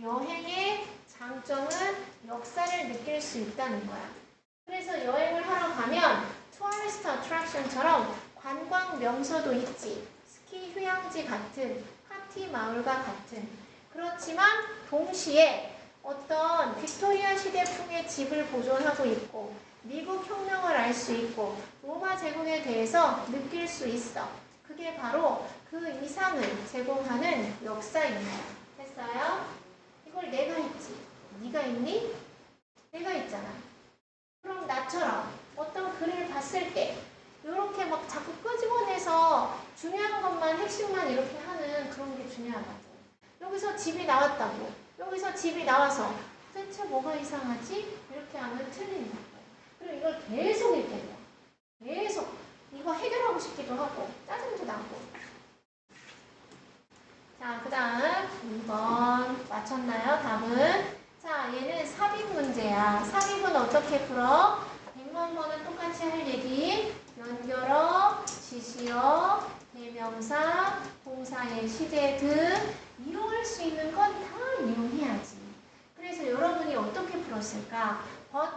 여행의 장점은 역사를 느낄 수 있다는 거야. 그래서 여행을 하러 가면 투어리스트 어트랙션처럼 관광 명소도 있지. 스키 휴양지 같은, 파티 마을과 같은. 그렇지만 동시에 어떤 빅토리아 시대풍의 집을 보존하고 있고 미국 혁명을 알 수 있고 로마 제국에 대해서 느낄 수 있어. 그게 바로 그 이상을 제공하는 역사인 거야. 됐어요? 이걸 내가 했지. 네가 있니? 내가 있잖아. 그럼 나처럼 어떤 글을 봤을 때 이렇게 막 자꾸 끄집어내서 중요한 것만 핵심만 이렇게 하는 그런 게 중요하다고. 여기서 집이 나왔다고. 여기서 집이 나와서 대체 뭐가 이상하지? 이렇게 하면 틀린다고. 그리고 이걸 계속 읽게 돼요. 계속 이거 해결하고 싶기도 하고 짜증도 나고. 자, 그 다음 2번 맞췄나요? 답은? 자, 얘는 삽입 문제야. 삽입은 어떻게 풀어? 100만 번은 똑같이 할 얘기. 연결어, 지시어, 대명사, 동사의 시제 등 이용할 수 있는 건 다 이용해야지. 그래서 여러분이 어떻게 풀었을까?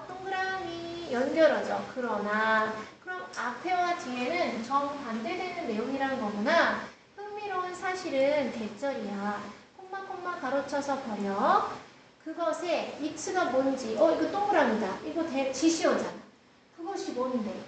동그라미 연결어죠. 그러나 그럼 앞에와 뒤에는 정반대되는 내용이라는 거구나. 흥미로운 사실은 대절이야. 콤마 가로쳐서 버려. 그것의 이츠가 뭔지. 이거 동그라미다. 이거 지시어잖아. 그것이 뭔데?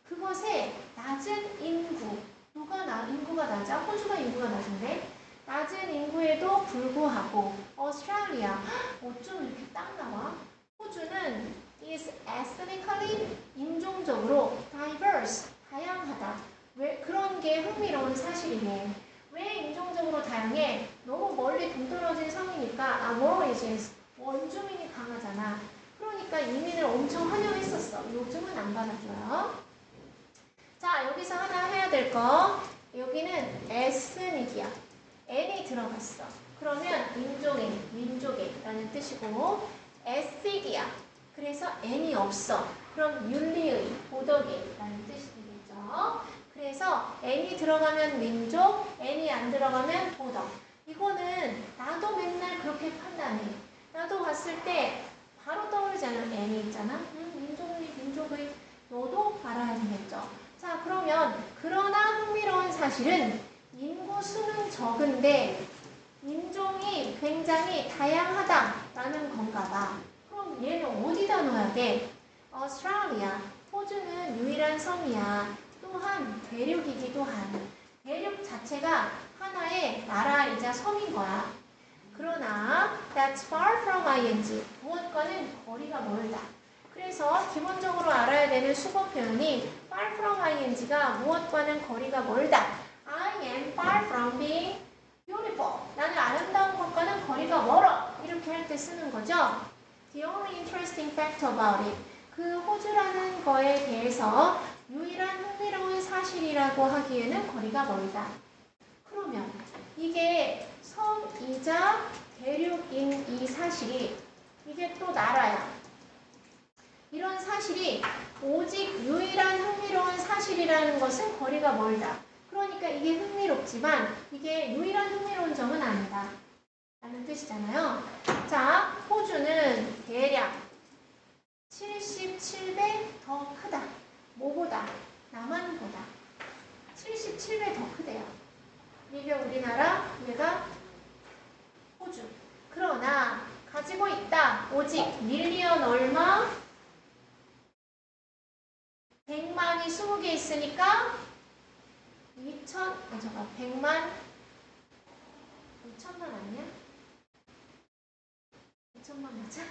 그것의 낮은 인구. 인구가 낮아? 호주가 인구가 낮은데? 낮은 인구에도 불구하고 오스트레일리아. 어쩜 이렇게 딱 나와? 호주는 is ethnically, 인종적으로 diverse, 다양하다. 왜 그런 게 흥미로운 사실이네. 왜 인종적으로 다양해? 너무 멀리 동떨어진 섬이니까 aborigines, 원주민이 강하잖아. 그러니까 이민을 엄청 환영했었어. 요즘은 안 받아줘요. 자, 여기서 하나 해야 될 거. 여기는 ethnic이야. n이 들어갔어. 그러면 민족의 라는 뜻이고 ethic이야. 그래서 n이 없어. 그럼 윤리의, 도덕의 라는 뜻이 되겠죠. 그래서 n이 들어가면 민족, n이 안 들어가면 도덕. 이거는 나도 맨날 그렇게 판단해. 나도 봤을 때 바로 떠오르잖아. n이 있잖아. 민족의 너도 알아야 되겠죠. 자, 그러면 그러나 흥미로운 사실은 인구 수는 적은데 인종이 굉장히 다양하다라는 건가 봐. 그럼 얘는 어디다 넣어야 돼? 오스트레일리아. 호주는 유일한 섬이야. 또한 대륙이기도 한. 대륙 자체가 하나의 나라이자 섬인 거야. 그러나 that's far from ing. 무엇과는 거리가 멀다. 그래서 기본적으로 알아야 되는 수거 표현이 far from ing가 무엇과는 거리가 멀다. I am far from being beautiful. 나는 아름다운 것과는 거리가 멀어. 이렇게 할 때 쓰는 거죠. The only interesting fact about it. 그 호주라는 거에 대해서 유일한 흥미로운 사실이라고 하기에는 거리가 멀다. 그러면 이게 섬이자 대륙인 이 사실이 이게 또 나라야. 이런 사실이 오직 유일한 흥미로운 사실이라는 것은 거리가 멀다. 그러니까 이게 흥미롭지만 이게 유일한 흥미로운 점은 아니다. 라는 뜻이잖아요. 자, 호주는 대략 77배 더 크다. 뭐보다? 남한보다 77배 더 크대요. 이게 우리나라, 얘가 호주. 그러나 가지고 있다. 오직 밀리언 얼마? 100만이 20개 있으니까 100만 2천만 아니야? 2천만 맞아?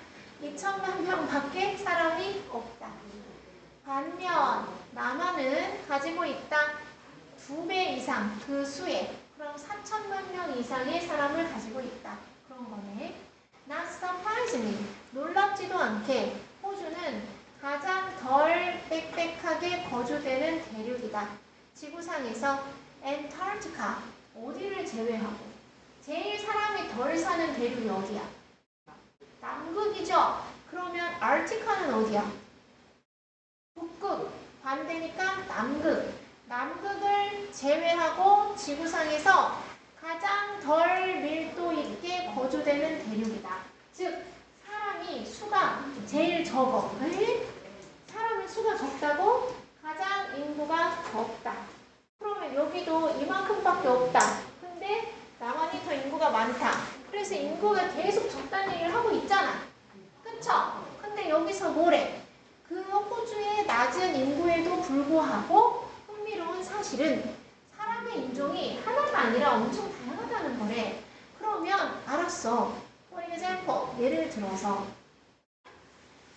2천만 명밖에 사람이 없다. 반면 남한은 가지고 있다. 2배 이상 그 수에. 그럼 4천만 명 이상의 사람을 가지고 있다. 그런 거네. Not surprisingly, 놀랍지도 않게 호주는 가장 덜 빽빽하게 거주되는 대륙이다. 지구상에서 엔타르티카, 어디를 제외하고 제일 사람이 덜 사는 대륙이 어디야? 남극이죠? 그러면 아르티카는 어디야? 북극, 반대니까 남극. 남극을 제외하고 지구상에서 가장 덜 밀도 있게 거주되는 대륙이다. 즉, 사람이 수가 제일 적어. 에? 사람의 수가 적다고? 가장 인구가 적다. 그러면 여기도 이만큼밖에 없다. 근데 남한이 더 인구가 많다. 그래서 인구가 계속 적다는 얘기를 하고 있잖아. 그쵸? 근데 여기서 뭐래? 그 호주의 낮은 인구에도 불구하고 흥미로운 사실은 사람의 인종이 하나가 아니라 엄청 다양하다는 거래. 그러면 알았어. For example, 예를 들어서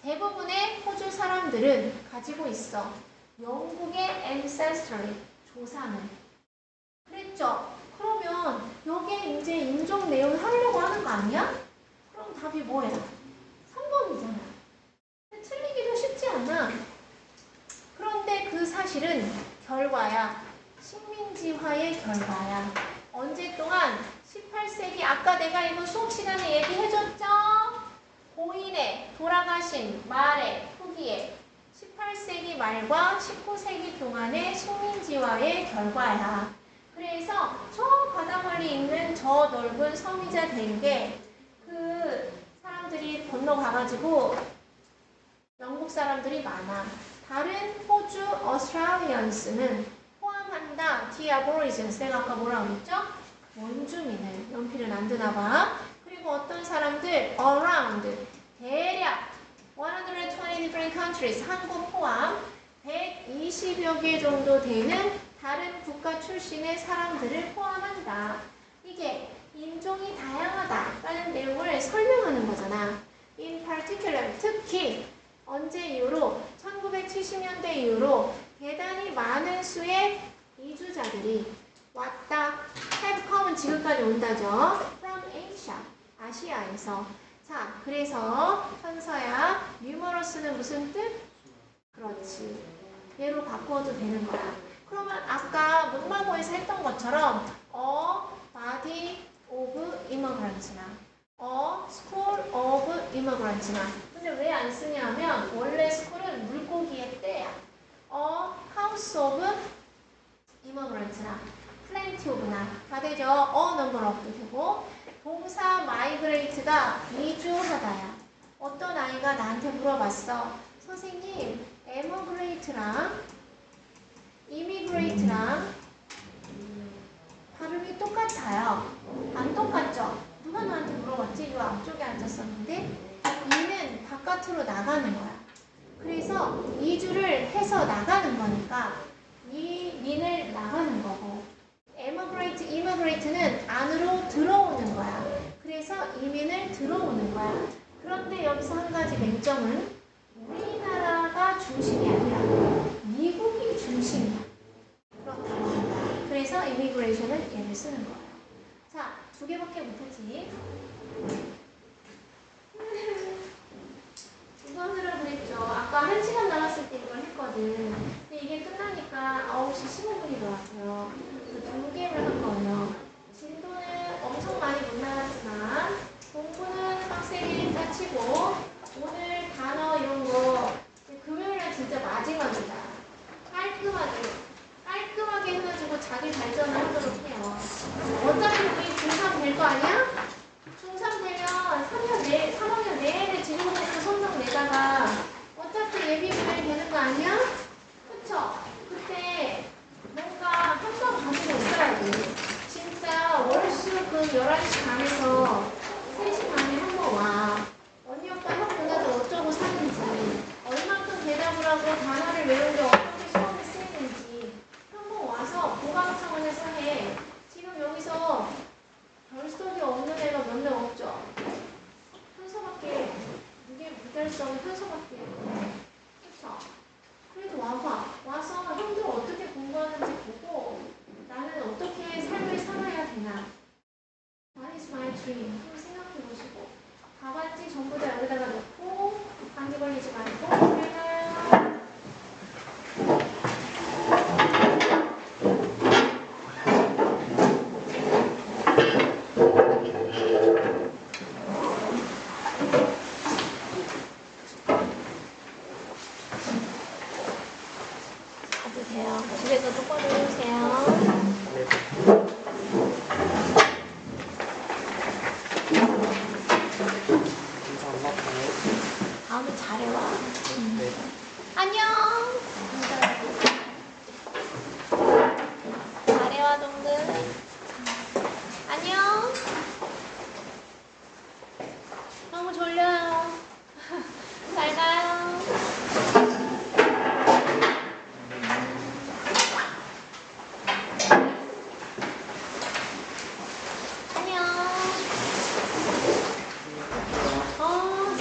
대부분의 호주 사람들은 가지고 있어. 영국의 ancestry, 조상을. 그랬죠? 그러면 여기에 이제 인종 내용 하려고 하는 거 아니야? 그럼 답이 뭐야? 3번이잖아. 틀리기도 쉽지 않아. 그런데 그 사실은 결과야. 식민지화의 결과야. 언제 동안? 18세기, 아까 내가 이거 수업 시간에 얘기해줬죠? 고인의 돌아가신 말의 후기에 18세기 말과 19세기 동안의 식민지화의 결과야. 그래서 저 바다 멀리 있는 저 넓은 섬이자 대륙에 그 사람들이 건너가가지고 영국 사람들이 많아. 다른 호주 어스트레일리언스는 포함한다. The Aborigines. 내가 아까 뭐라고 했죠? 원주민을. 연필은 안 드나봐. 그리고 어떤 사람들 around 대략 120 different countries. 한국 포함 120여 개 정도 되는 다른 국가 출신의 사람들을 포함한다. 이게 인종이 다양하다라는 내용을 설명하는 거잖아. In particular, 특히 언제 이후로? 1970년대 이후로 대단히 많은 수의 이주자들이 왔다. have come은 지금까지 온다죠. From Asia, 아시아에서. 자, 그래서 현서야, numerous는 무슨 뜻? 그렇지. 얘로 바꿔도 되는 거야. 그러면 아까 문방구에서 했던 것처럼 body of immigrant나 school of immigrant나. 근데 왜 안 쓰냐면 원래 school은 물고기의 떼야. house of immigrant나 plenty of나 다 되죠. number of도 되고. 동사 migrate가 이주하다야. 어떤 아이가 나한테 물어봤어. 선생님, emigrate랑 immigrate랑 발음이 똑같아요. 안 똑같죠? 누가 나한테 물어봤지? 이 앞쪽에 앉았었는데 이는 바깥으로 나가는 거야. 그래서 이주를 해서 나가는 거니까 이민을 나가는 거고 immigrate는 안으로 들어오는 거야. 그래서 이민을 들어오는 거야. 그런데 여기서 한 가지 맹점은 우리나라가 중심이 아니라 미국이 중심이야. 그렇다고 한다. 그래서 immigration은 얘를 쓰는 거예요. 자, 2개밖에 못하지. 이거 하느라 그랬죠. 아까 1시간 남았을 때 이걸 했거든. 근데 이게 끝나니까 9시 15분이더라고요. 그래서 2개를 한 거예요. 진도는 엄청 많이 못 나갔지만 공부는 빡세게 짜치고 오늘 단어 이런 거 금요일날 진짜 마지막이다. 깔끔하게 해가지고 자기 발전을 하도록 해요. 어차피 우리 중3 될 거 아니야? 중3 되면 3학년 내내 지금 놓고 성적 내다가 어차피 예비비밀 되는 거 아니야? 11시 반에서 3시 반에 한 번 와. 언니 오빠 형 누나들 어쩌고 사는지, 얼만큼 대답을 하고 단어를 외우는데 어떻게 시험에 쓰이는지 한 번 와서 보강 차원에서 해. 지금 여기서 별스터디 없는 애가 몇 명 없죠? 현서밖에, 이게 무결성 현서밖에. 그쵸? 그래도 와봐. 와서 형들 어떻게 공부하는지 보고 나는 어떻게 삶을 살아야 되나. What is my dream? 한번 생각해 보시고. 답안지 전부 다 여기다가 놓고 감기 걸리지 말고 그래가요. 받으세요. 집에서 똑바로 해주세요. 인사 안 나타나요? 다음에 잘해와. 네. 안녕. 잘해와 동근. 안녕. 너무 졸려요. 잘 가요. 안녕.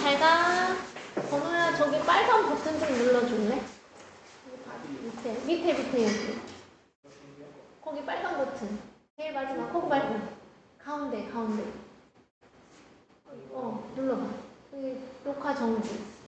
잘 가. 건우야, 저기 빨간 버튼 좀 눌러줄래? 밑에 여기. 거기 빨간 버튼. 제일 마지막, 거기 말고. 가운데. 눌러봐. 여기 녹화 정지.